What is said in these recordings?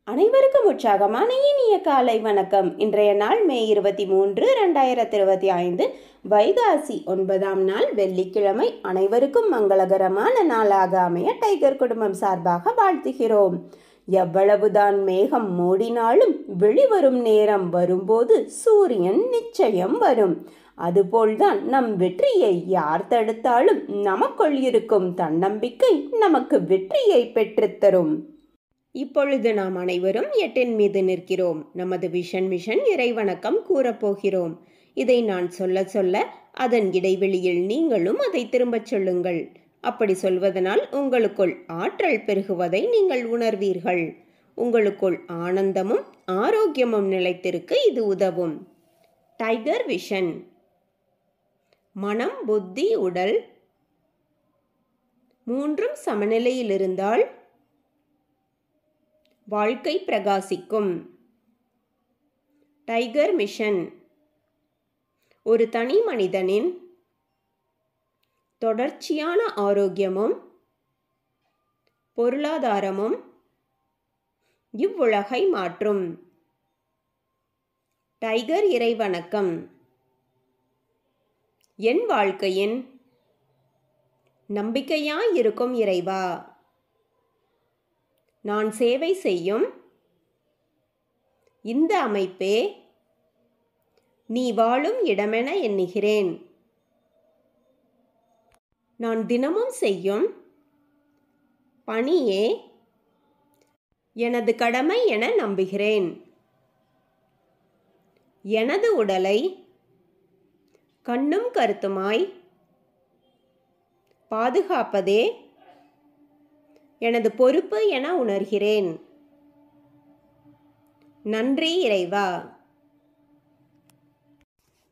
அனைவருக்கும் உற்சாகமான இனிய காலை வணக்கம். இன்றைய நாள் மே 23, 2025 வைகாசி 9ஆம் நாள் வெள்ளிக்கிழமை. அனைவருக்கும் மங்களகரமான நாளாக அமைய டைகர் குடும்பம் சார்பாக வாழ்த்துகிறோம். எவ்வளவுதான் மேகம் மூடினாலும் வெளிவரும் நேரம் வரும்போது சூரியன் நிச்சயம் வரும். அதுபோல்தான் நம் வெற்றியை யார் தடுத்தாலும் நமக்குள் இருக்கும் தன்னம்பிக்கை நமக்கு வெற்றியை பெற்றுத்தரும். இப்பொழுது நாம் அனைவரும் 8 மீது நிற்கிறோம். நமது விஷன் மிஷன் இறைவணக்கம் கூறப்போகிறோம். இதை நான் சொல்ல சொல்ல அதன் இடைவெளியில் நீங்களும் அதை திரும்பச் சொல்லுங்கள். அப்படி சொல்வதனால் உங்களுக்குள் ஆற்றல் பெருகுவதை நீங்கள் உணர்வீர்கள். உங்களுக்குள் ஆனந்தமும் ஆரோக்கியமும் நிலைத்திருக்க இது உதவும். Tiger vision. மனம், புத்தி, உடல் மூன்றும் சமநிலையில் இருந்தால் வாழ்க்கை பிரகாசிக்கும். டைகர் மிஷன் ஒரு தனி மனிதனின் தொடர்ச்சியான ஆரோக்கியமும் பொருளாதாரமும் இவ்வுலகை மாற்றும். டைகர் இறைவணக்கம். என் வாழ்க்கையின் நம்பிக்கையாயிருக்கும் இறைவா, நான் சேவை செய்யும் இந்த அமைப்பே நீ வாழும் இடமென எண்ணுகிறேன். நான் தினமும் செய்யும் பணியே எனது கடமை என நம்புகிறேன். எனது உடலை கண்ணும் கருத்துமாய் பாதுகாப்பதே எனது பொறுப்பு என உணர்கிறேன். நன்றி இறைவா.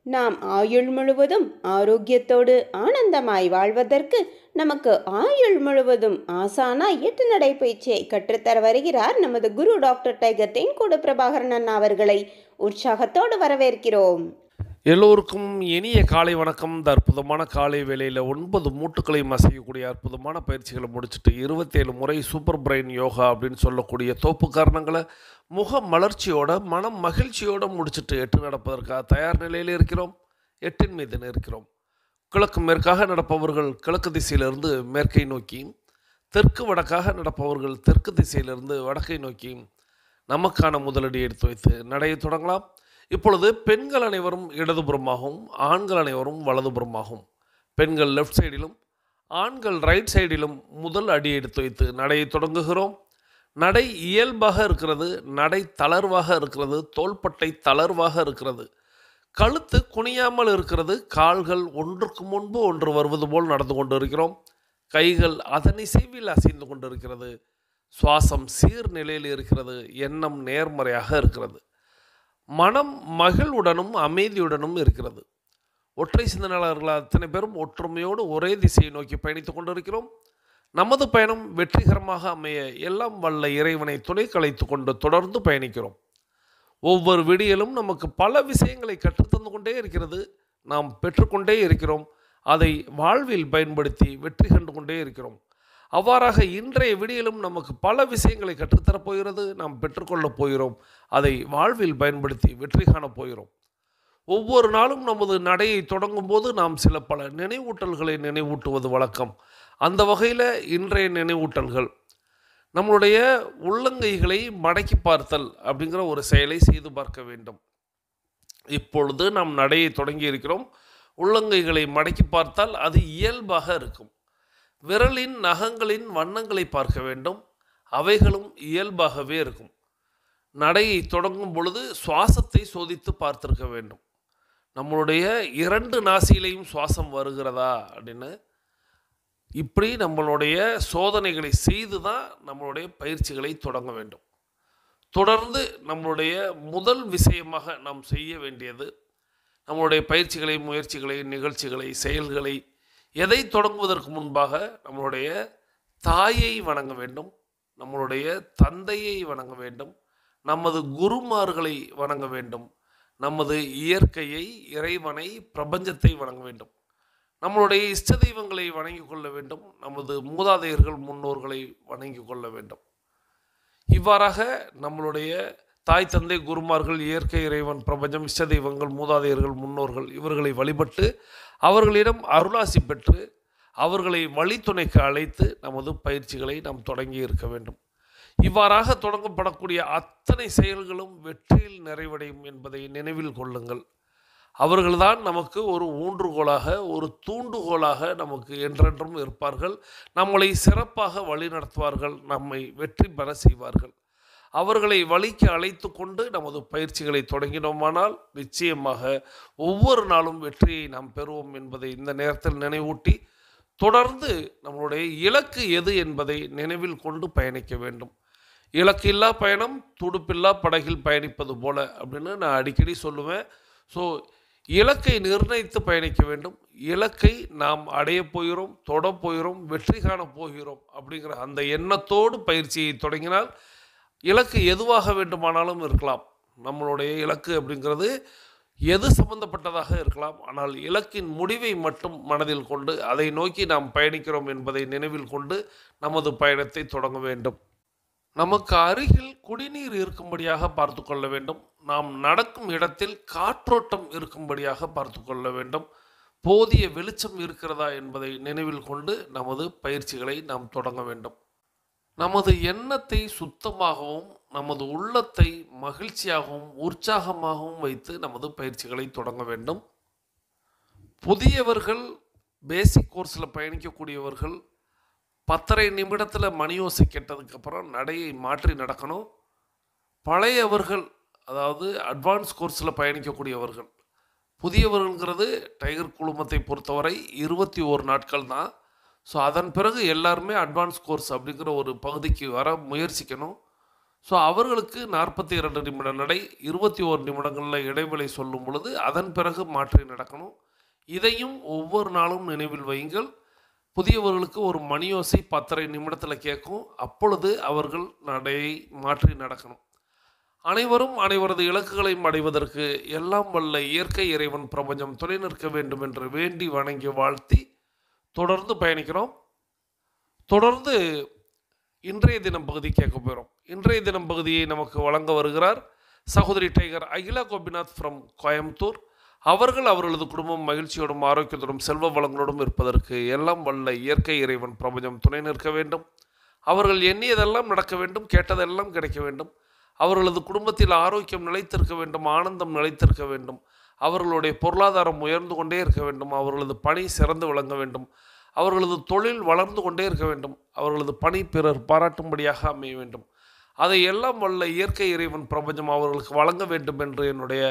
நாம் ஆயுள் முழுவதும் ஆரோக்கியத்தோடு ஆனந்தமாய் வாழ்வதற்கு நமக்கு ஆயுள் முழுவதும் ஆசானாய் 8 நடைப்பயிற்சியை கற்றுத்தர வருகிறார் நமது குரு டாக்டர் டைகர் தேன்கூடு பிரபாகரன் அண்ணா அவர்களை உற்சாகத்தோடு வரவேற்கிறோம். எல்லோருக்கும் இனிய காலை வணக்கம். இந்த அற்புதமான காலை வேளையில் 9 மூட்டுக்களையும் அசையக்கூடிய அற்புதமான பயிற்சிகளை முடிச்சுட்டு 27 முறை சூப்பர் பிரெயின் யோகா அப்படின்னு சொல்லக்கூடிய தோப்பு காரணங்களை முக மலர்ச்சியோட மனம் மகிழ்ச்சியோடு முடிச்சுட்டு 8 நடப்பதற்காக தயார் நிலையில் இருக்கிறோம். 8 மீது இருக்கிறோம். கிழக்கு மேற்காக நடப்பவர்கள் கிழக்கு திசையிலிருந்து மேற்கை நோக்கியும், தெற்கு வடக்காக நடப்பவர்கள் தெற்கு திசையிலிருந்து வடக்கை நோக்கியும் நமக்கான முதலடி எடுத்து வைத்து நடையை தொடங்கலாம். இப்பொழுது பெண்கள் அனைவரும் இடதுபுறமாகவும் ஆண்கள் அனைவரும் வலதுபுறமாகவும், பெண்கள் லெஃப்ட் சைடிலும் ஆண்கள் ரைட் சைடிலும் முதல் அடி எடுத்து வைத்து நடையை தொடங்குகிறோம். நடை இயல்பாக இருக்கிறது, நடை தளர்வாக இருக்கிறது, தோள்பட்டை தளர்வாக இருக்கிறது, கழுத்து குனியாமல் இருக்கிறது, கால்கள் ஒன்றுக்கு முன்பு ஒன்று வருவது போல் நடந்து கொண்டு இருக்கிறோம். கைகள் அதன் இசைவில் அசைந்து கொண்டு இருக்கிறது. சுவாசம் சீர்நிலையில் இருக்கிறது. எண்ணம் நேர்மறையாக இருக்கிறது. மனம் மகிழ்வுடனும் அமைதியுடனும் இருக்கிறது. ஒற்றை சிந்தனையாளர்கள் அத்தனை பேரும் ஒற்றுமையோடு ஒரே திசையை நோக்கி பயணித்துக் கொண்டிருக்கிறோம். நமது பயணம் வெற்றிகரமாக அமைய எல்லாம் வல்ல இறைவனை துணை கலைத்து கொண்டு தொடர்ந்து பயணிக்கிறோம். ஒவ்வொரு விடியலும் நமக்கு பல விஷயங்களை கற்றுத்தந்து கொண்டே இருக்கிறது. நாம் பெற்றுக்கொண்டே இருக்கிறோம். அதை வாழ்வில் பயன்படுத்தி வெற்றி கண்டு கொண்டே இருக்கிறோம். அவ்வாறாக இன்றைய விடியலும் நமக்கு பல விஷயங்களை கற்றுத்தரப்போகிறது. நாம் பெற்றுக்கொள்ளப் போகிறோம். அதை வாழ்வில் பயன்படுத்தி வெற்றி காணப் போகிறோம். ஒவ்வொரு நாளும் நமது நடையை தொடங்கும் போது நாம் சில பல நினைவூட்டல்களை நினைவூட்டுவது வழக்கம். அந்த வகையில் இன்றைய நினைவூட்டல்கள், நம்மளுடைய உள்ளங்கைகளை மடக்கி பார்த்தல் அப்படிங்கிற ஒரு செயலை செய்து பார்க்க வேண்டும். இப்பொழுது நாம் நடையை தொடங்கி இருக்கிறோம். உள்ளங்கைகளை மடக்கி பார்த்தால் அது இயல்பாக இருக்கும். விரலின் நகங்களின் வண்ணங்களை பார்க்க வேண்டும். அவைகளும் இயல்பாகவே இருக்கும். நடையை தொடங்கும் பொழுது சுவாசத்தை சோதித்து பார்த்திருக்க வேண்டும். நம்மளுடைய 2 நாசியிலையும் சுவாசம் வருகிறதா அப்படின்னு இப்படி நம்மளுடைய சோதனைகளை செய்து தான் நம்மளுடைய பயிற்சிகளை தொடங்க வேண்டும். தொடர்ந்து நம்மளுடைய முதல் விஷயமாக நாம் செய்ய வேண்டியது, நம்மளுடைய பயிற்சிகளை, முயற்சிகளை, நிகழ்ச்சிகளை, செயல்களை எதை தொடங்குவதற்கு முன்பாக நம்மளுடைய தாயை வணங்க வேண்டும், நம்மளுடைய தந்தையை வணங்க வேண்டும், நமது குருமார்களை வணங்க வேண்டும், நமது இயற்கையை, இறைவனை, பிரபஞ்சத்தை வணங்க வேண்டும். நம்மளுடைய இஷ்ட தெய்வங்களை வணங்கி கொள்ள வேண்டும். நமது மூதாதையர்கள் முன்னோர்களை வணங்கி கொள்ள வேண்டும். இவ்வாறாக நம்மளுடைய தாய் தந்தை குருமார்கள், இயற்கை இறைவன், பிரபஞ்சம், இஷ்ட தெய்வங்கள், மூதாதையர்கள், முன்னோர்கள் இவர்களை வழிபட்டு அவர்களிடம் அருளாசி பெற்று அவர்களை வழித்துணைக்கு அழைத்து நமது பயிற்சிகளை நாம் தொடங்கி இருக்க வேண்டும். இவ்வாறாக தொடங்கப்படக்கூடிய அத்தனை செயல்களும் வெற்றியில் நிறைவடையும் என்பதை நினைவில் கொள்ளுங்கள். அவர்கள்தான் நமக்கு ஒரு ஊன்றுகோலாக, ஒரு தூண்டுகோலாக நமக்கு என்றென்றும் இருப்பார்கள். நம்மளை சிறப்பாக வழிநடத்துவார்கள், நம்மை வெற்றி பெற செய்வார்கள். அவர்களை வழிக்கு அழைத்து கொண்டு நமது பயிற்சிகளை தொடங்கினோமானால் நிச்சயமாக ஒவ்வொரு நாளும் வெற்றியை நாம் பெறுவோம் என்பதை இந்த நேரத்தில் நினைவூட்டி, தொடர்ந்து நம்மளுடைய இலக்கு எது என்பதை நினைவில் கொண்டு பயணிக்க வேண்டும். இலக்கில்லா பயணம் துடுப்பில்லா படகில் பயணிப்பது போல அப்படின்னு நான் அடிக்கடி சொல்லுவேன். ஸோ இலக்கை நிர்ணயித்து பயணிக்க வேண்டும். இலக்கை நாம் அடைய போகிறோம், தொட போகிறோம், வெற்றி காண போகிறோம் அப்படிங்கிற அந்த எண்ணத்தோடு பயிற்சியை தொடங்கினால் இலக்கு எதுவாக வேண்டுமானாலும் இருக்கலாம். நம்மளுடைய இலக்கு அப்படிங்கிறது எது சம்பந்தப்பட்டதாக இருக்கலாம். ஆனால் இலக்கின் முடிவை மட்டும் மனதில் கொண்டு அதை நோக்கி நாம் பயணிக்கிறோம் என்பதை நினைவில் கொண்டு நமது பயணத்தை தொடங்க வேண்டும். நமக்கு அருகில் குடிநீர் இருக்கும்படியாக பார்த்து கொள்ள வேண்டும். நாம் நடக்கும் இடத்தில் காற்றோட்டம் இருக்கும்படியாக பார்த்து கொள்ள வேண்டும். போதிய வெளிச்சம் இருக்கிறதா என்பதை நினைவில் கொண்டு நமது பயிற்சிகளை நாம் தொடங்க வேண்டும். நமது எண்ணத்தை சுத்தமாகவும் நமது உள்ளத்தை மகிழ்ச்சியாகவும் உற்சாகமாகவும் வைத்து நமது பயிற்சிகளை தொடங்க வேண்டும். புதியவர்கள், பேசிக் கோர்ஸில் பயணிக்கக்கூடியவர்கள் 10:30 நிமிடத்தில் மணியோசை கேட்டதுக்கப்புறம் நடையை மாற்றி நடக்கணும். பழையவர்கள், அதாவது அட்வான்ஸ் கோர்ஸில் பயணிக்கக்கூடியவர்கள், புதியவர்கள்ங்கிறது டைகர் குழுமத்தை பொறுத்தவரை 21 நாட்கள் தான். ஸோ அதன் பிறகு எல்லாருமே அட்வான்ஸ் கோர்ஸ் அப்படிங்கிற ஒரு பகுதிக்கு வர முயற்சிக்கணும். ஸோ அவர்களுக்கு 42 நிமிட நடை, 21 நிமிடங்களில் இடைவெளி சொல்லும் பொழுது அதன் பிறகு மாற்றி நடக்கணும். இதையும் ஒவ்வொரு நாளும் நினைவில் வையுங்கள். புதியவர்களுக்கு ஒரு மணியோசை 10:30 நிமிடத்தில் கேட்கும். அப்பொழுது அவர்கள் நடையை மாற்றி நடக்கணும். அனைவரும் அனைவரது இலக்குகளையும் அடைவதற்கு எல்லாம் வல்ல இயற்கை இறைவன் பிரபஞ்சம் துணை நிற்க வேண்டும் என்று வேண்டி வணங்கி வாழ்த்தி தொடர்ந்து பயணிக்கிறோம். தொடர்ந்து இன்றைய தினம் பகுதி கேட்க போகிறோம். இன்றைய தினம் பகுதியை நமக்கு வழங்க வருகிறார் சகோதரி டைகர் அகிலா கோபிநாத் ஃப்ரம் கோயம்புத்தூர். அவர்கள் அவர்களது குடும்பம் மகிழ்ச்சியோடும் ஆரோக்கியத்தோடும் செல்வ வளங்களோடும் இருப்பதற்கு எல்லாம் வல்ல இயற்கை இறைவன் பிரபஞ்சம் துணை நிற்க வேண்டும். அவர்கள் எண்ணியதெல்லாம் நடக்க வேண்டும், கேட்டதெல்லாம் கிடைக்க வேண்டும். அவர்களது குடும்பத்தில் ஆரோக்கியம் நிலைத்திருக்க வேண்டும், ஆனந்தம் நிலைத்திருக்க வேண்டும். அவர்களுடைய பொருளாதாரம் உயர்ந்து கொண்டே இருக்க வேண்டும். அவர்களது பணி சிறந்து விளங்க வேண்டும். அவர்களது தொழில் வளர்ந்து கொண்டே இருக்க வேண்டும். அவர்களது பணி பிறர் பாராட்டும்படியாக அமைய வேண்டும். அதை எல்லாம் வல்ல இயற்கை இறைவன் பிரபஞ்சம் அவர்களுக்கு வழங்க வேண்டும் என்று என்னுடைய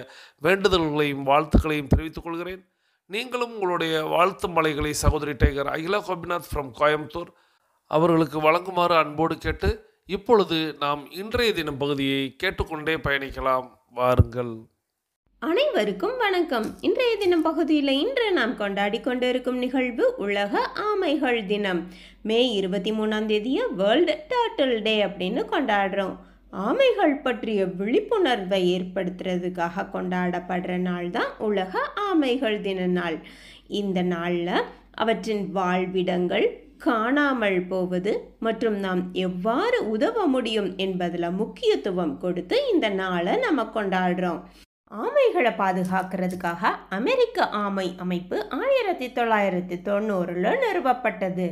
வேண்டுதல்களையும் வாழ்த்துக்களையும் தெரிவித்துக் கொள்கிறேன். நீங்களும் உங்களுடைய வாழ்த்து மலைகளை சகோதரி டைகர் அகிலா கோபிநாத் ஃப்ரம் கோயம்புத்தூர் அவர்களுக்கு வழங்குமாறு அன்போடு கேட்டு, இப்பொழுது நாம் இன்றைய தினம் பகுதியை கேட்டுக்கொண்டே பயணிக்கலாம். வாருங்கள். அனைவருக்கும் வணக்கம். இன்றைய தினம் பகுதியில் இன்று நாம் கொண்டாடி கொண்டிருக்கும் நிகழ்வு உலக ஆமைகள் தினம். மே 23 வேர்ல்டு டர்ட்டில் டே அப்படின்னு கொண்டாடுறோம். ஆமைகள் பற்றிய விழிப்புணர்வை ஏற்படுத்துறதுக்காக கொண்டாடப்படுற நாள் தான் உலக ஆமைகள் தின நாள். இந்த நாளில் அவற்றின் வாழ்விடங்கள், காணாமல் போவது மற்றும் நாம் எவ்வாறு உதவ முடியும் என்பதில் முக்கியத்துவம் கொடுத்து இந்த நாளை நம்ம கொண்டாடுறோம். ஆமைகளை பாதுகாக்கிறதுக்காக அமெரிக்க ஆமை அமைப்பு 1990 நிறுவப்பட்டது.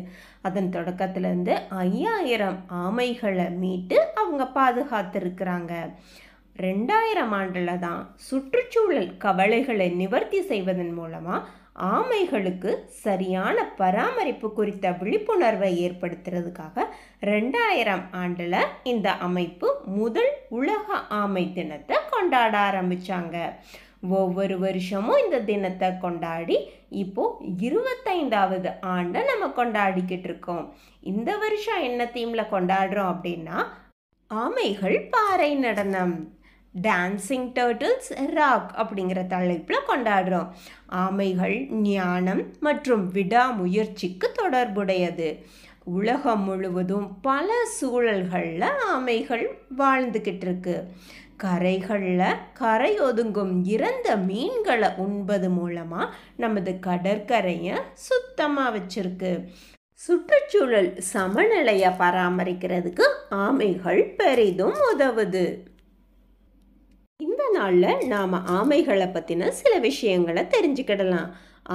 அதன் தொடக்கத்திலேருந்து 5000 ஆமைகளை மீட்டு அவங்க பாதுகாத்திருக்கிறாங்க. 2000 ஆண்டில் தான் சுற்றுச்சூழல் கவலைகளை நிவர்த்தி செய்வதன் மூலமாக ஆமைகளுக்கு சரியான பராமரிப்பு குறித்த விழிப்புணர்வை ஏற்படுத்துறதுக்காக 2000 ஆண்டில் இந்த அமைப்பு முதல் உலக ஆமை தினத்தை கொண்டாட ஆரம்பித்தாங்க. ஒவ்வொரு வருஷமும் இந்த தினத்தை கொண்டாடி இப்போ 25வது ஆண்டை நம்ம கொண்டாடிக்கிட்டு இருக்கோம். இந்த வருஷம் என்ன தீமில் கொண்டாடுறோம் அப்படின்னா, ஆமைகள் பாறை நடனம், டான்சிங் டர்ட்டில்ஸ் ராக் அப்படிங்கிற தலைப்பில் கொண்டாடுறோம். ஆமைகள் ஞானம் மற்றும் விடாமுயற்சிக்கு தொடர்புடையது. உலகம் முழுவதும் பல சூழல்களில் ஆமைகள் வாழ்ந்துக்கிட்டு இருக்கு. கரைகளில் கரை ஒதுங்கும் இறந்த மீன்களை உண்பது மூலமாக நமது கடற்கரையை சுத்தமாக வச்சிருக்கு. சுற்றுச்சூழல் சமநிலையை பராமரிக்கிறதுக்கு ஆமைகள் பெரிதும் உதவுது. இந்த நாளில் நாம் ஆமைகளை பற்றின சில விஷயங்களை தெரிஞ்சுக்கிடலாம்.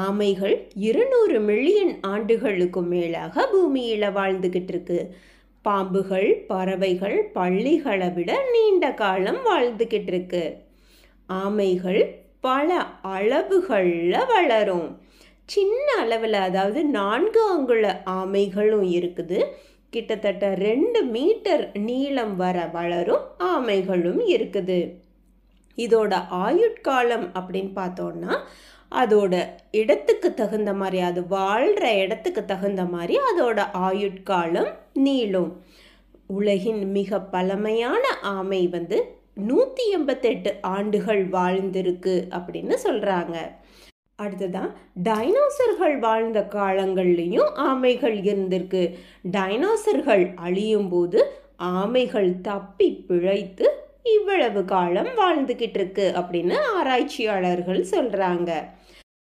ஆமைகள் 200 மில்லியன் ஆண்டுகளுக்கு மேலாக பூமியில் வாழ்ந்துக்கிட்டு இருக்கு. பாம்புகள், பறவைகள், பல்லிகளை விட நீண்ட காலம் வாழ்ந்துக்கிட்டு இருக்கு. ஆமைகள் பல அளவுகளில் வளரும். சின்ன அளவில், அதாவது 4 அங்குல ஆமைகளும் இருக்குது. கிட்டத்தட்ட 2 மீட்டர் நீளம் வர வளரும் ஆமைகளும் இருக்குது. இதோட ஆயுட்காலம் அப்படின்னு பார்த்தோன்னா அதோட இடத்துக்கு தகுந்த மாதிரி, அது வாழ்கிற இடத்துக்கு தகுந்த மாதிரி அதோட ஆயுட்காலம் நீளும். உலகின் மிக பழமையான ஆமை 188 ஆண்டுகள் வாழ்ந்திருக்கு அப்படின்னு சொல்கிறாங்க. அடுத்ததான் டைனோசர்கள் வாழ்ந்த காலங்கள்லேயும் ஆமைகள் இருந்திருக்கு. டைனோசர்கள் அழியும் போது ஆமைகள் தப்பி பிழைத்து இவ்வளவு காலம் வாழ்ந்துக்கிட்டு இருக்கு அப்படின்னு ஆராய்ச்சியாளர்கள் சொல்கிறாங்க.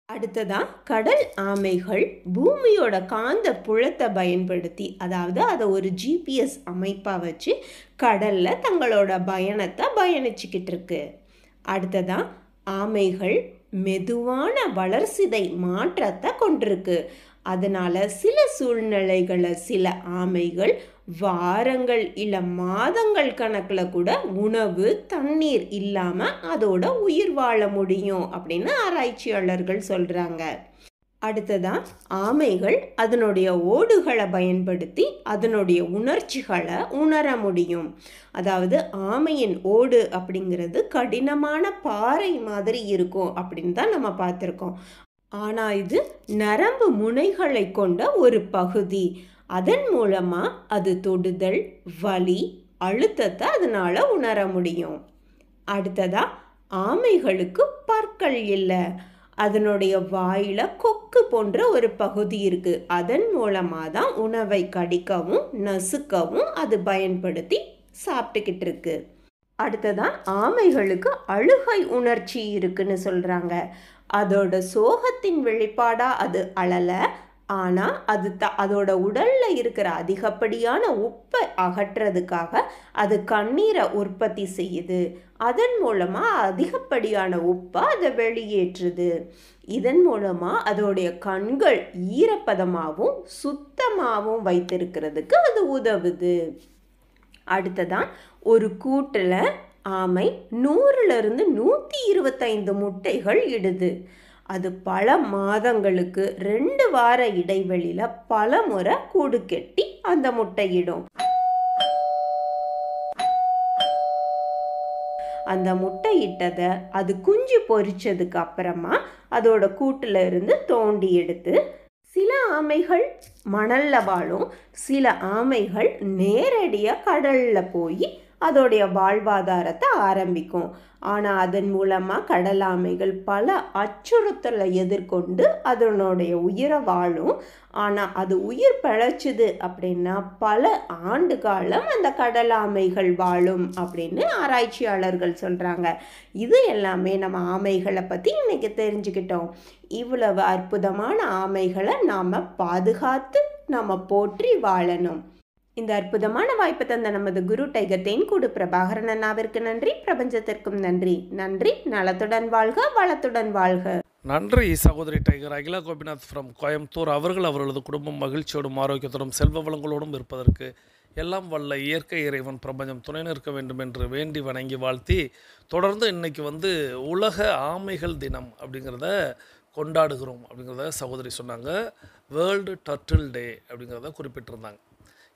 அடுத்ததான் கடல் ஆமைகள் பூமியோட காந்த புலத்தை பயன்படுத்தி, அதாவது அதை ஒரு GPS அமைப்பாக வச்சு கடலில் தங்களோட பயணத்தை பயணிச்சுக்கிட்டு இருக்கு. அடுத்ததான் ஆமைகள் மெதுவான வளர்சிதை மாற்றத்தை கொண்டிருக்கு. அதனால சில சூழ்நிலைகளில் சில ஆமைகள் வாரங்கள் இல்லை மாதங்கள் கணக்கில் கூட உணவு தண்ணீர் இல்லாமல் அதோட உயிர் வாழ முடியும் அப்படின்னு ஆராய்ச்சியாளர்கள் சொல்கிறாங்க. அடுத்ததான் ஆமைகள் அதனுடைய ஓடுகளை பயன்படுத்தி அதனுடைய உணர்ச்சிகளை உணர முடியும். அதாவது ஆமையின் ஓடு அப்படிங்கிறது கடினமான பாறை மாதிரி இருக்கும் அப்படின்னு தான் நம்ம பார்த்துருக்கோம். ஆனால் இது நரம்பு முனைகளை கொண்ட ஒரு பகுதி. அதன் மூலமாக அது தொடுதல், வலி, அழுத்தத்தை அதனால் உணர முடியும். அடுத்ததாக ஆமைகளுக்கு பற்கள் இல்லை. அதனுடைய வாயில் கொக்கு போன்ற ஒரு பகுதி இருக்குது. அதன் மூலமாக தான் உணவை கடிக்கவும் நசுக்கவும் அது பயன்படுத்தி சாப்பிட்டுக்கிட்டு இருக்கு. அடுத்ததான் ஆமைகளுக்கு அழுகை உணர்ச்சி இருக்குன்னு சொல்கிறாங்க. அதோட சோகத்தின் வெளிப்பாடாக அது அழலை, ஆனால் அது அதோட உடலில் இருக்கிற அதிகப்படியான உப்பை அகற்றுறதுக்காக அது கண்ணீரை உற்பத்தி செய்யுது. அதன் மூலமாக அதிகப்படியான உப்பை அதை வெளியேற்றுது. இதன் மூலமாக அதோடைய கண்கள் ஈரப்பதமாகவும் சுத்தமாகவும் வைத்திருக்கிறதுக்கு அது உதவுது. அடுத்ததான் ஒரு கூட்டில் ஆமை 100லிருந்து 125 முட்டைகள் இடுது. அது பல மாதங்களுக்கு 2 வார இடைவெளியில் பல முறை கூடு கட்டி அந்த முட்டையிடும். அந்த முட்டையிட்டதை அது குஞ்சு பொரிச்சதுக்கு அப்புறமா அதோட கூட்டில் இருந்து தோண்டி எடுத்து, சில ஆமைகள் மணலில் வாழும், சில ஆமைகள் நேரடியாக கடலில் போய் அதோடைய வாழ்வாதாரத்தை ஆரம்பிக்கும். ஆனால் அதன் மூலமாக கடல் ஆமைகள் பல அச்சுறுத்தலை எதிர்கொண்டு அதனுடைய உயிரை வாழும். ஆனால் அது உயிர் பிழைச்சிது அப்படின்னா பல ஆண்டு காலம் அந்த கடல் ஆமைகள் வாழும் அப்படின்னு ஆராய்ச்சியாளர்கள் சொல்கிறாங்க. இது எல்லாமே நம்ம ஆமைகளை பற்றி இன்றைக்கி தெரிஞ்சுக்கிட்டோம். இவ்வளவு அற்புதமான ஆமைகளை நாம் பாதுகாத்து நம்ம போற்றி வாழணும். இந்த அற்புதமான வாய்ப்பு தந்த நமது குரு டைகர் தேன்கூடு பிரபாகரன் அண்ணாவிற்கு நன்றி. பிரபஞ்சத்திற்கும் நன்றி. நன்றி. நலத்துடன் வாழ்க, வளத்துடன் வாழ்க. நன்றி சகோதரி டைகர் அகிலா கோபிநாத் ஃப்ரம் கோயம்புத்தூர் அவர்கள். அவர்களது குடும்பம் மகிழ்ச்சியோடும் ஆரோக்கியத்தோடும் செல்வ வளங்களோடும் இருப்பதற்கு எல்லாம் வல்ல இயற்கை இறைவன் பிரபஞ்சம் துணை நிற்க வேண்டும் என்று வேண்டி வணங்கி வாழ்த்தி, தொடர்ந்து இன்றைக்கி உலக ஆமைகள் தினம் அப்படிங்கிறத கொண்டாடுகிறோம் அப்படிங்கிறத சகோதரி சொன்னாங்க. வேர்ல்டு டர்ட்டில் டே அப்படிங்கிறத குறிப்பிட்டிருந்தாங்க.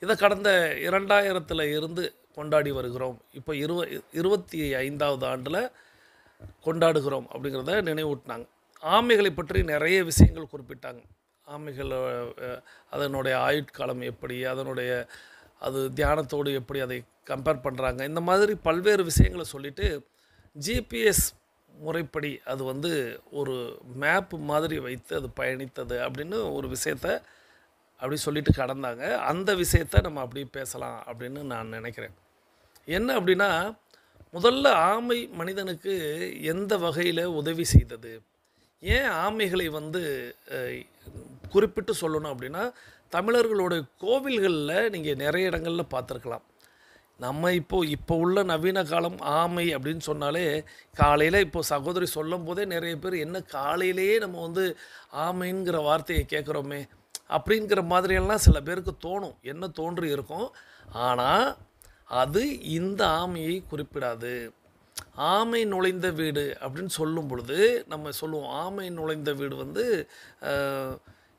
இதை கடந்த 2000 இருந்து கொண்டாடி வருகிறோம். இப்போ 25வது ஆண்டில் கொண்டாடுகிறோம் அப்படிங்கிறத நினைவூட்டினாங்க. ஆமைகளை பற்றி நிறைய விஷயங்கள் குறிப்பிட்டாங்க. ஆமைகள் அதனுடைய ஆயுட்காலம் எப்படி, அது தியானத்தோடு எப்படி அதை கம்பேர் பண்ணுறாங்க, இந்த மாதிரி பல்வேறு விஷயங்களை சொல்லிவிட்டு ஜிபிஎஸ் முறைப்படி அது ஒரு மேப் மாதிரி வைத்து அது பயணித்தது அப்படின்னு ஒரு விஷயத்தை அப்படி சொல்லிட்டு கடந்தாங்க. அந்த விஷயத்தை நம்ம அப்படி பேசலாம் அப்படின்னு நான் நினைக்கிறேன். என்ன அப்படின்னா, முதல்ல ஆமை மனிதனுக்கு எந்த வகையில் உதவி செய்தது, ஏன் ஆமைகளை குறிப்பிட்டு சொல்லணும் அப்படின்னா, தமிழர்களுடைய கோவில்களில் நீங்கள் நிறைய இடங்களில் பார்த்துருக்கலாம். நம்ம இப்போ உள்ள நவீன காலம் ஆமை அப்படின்னு சொன்னாலே காலையில் இப்போ சகோதரி சொல்லும் போதே நிறைய பேர் என்ன காலையிலேயே நம்ம வந்து ஆமைங்கிற வார்த்தையை கேட்குறோமே அப்படிங்கிற மாதிரியெல்லாம் சில பேருக்கு தோணும், என்ன தோன்றி இருக்கும். ஆனால் அது இந்த ஆமையை குறிப்பிடாது. ஆமை நுழைந்த வீடு அப்படின்னு சொல்லும் பொழுது நம்ம சொல்லுவோம், ஆமை நுழைந்த வீடு வந்து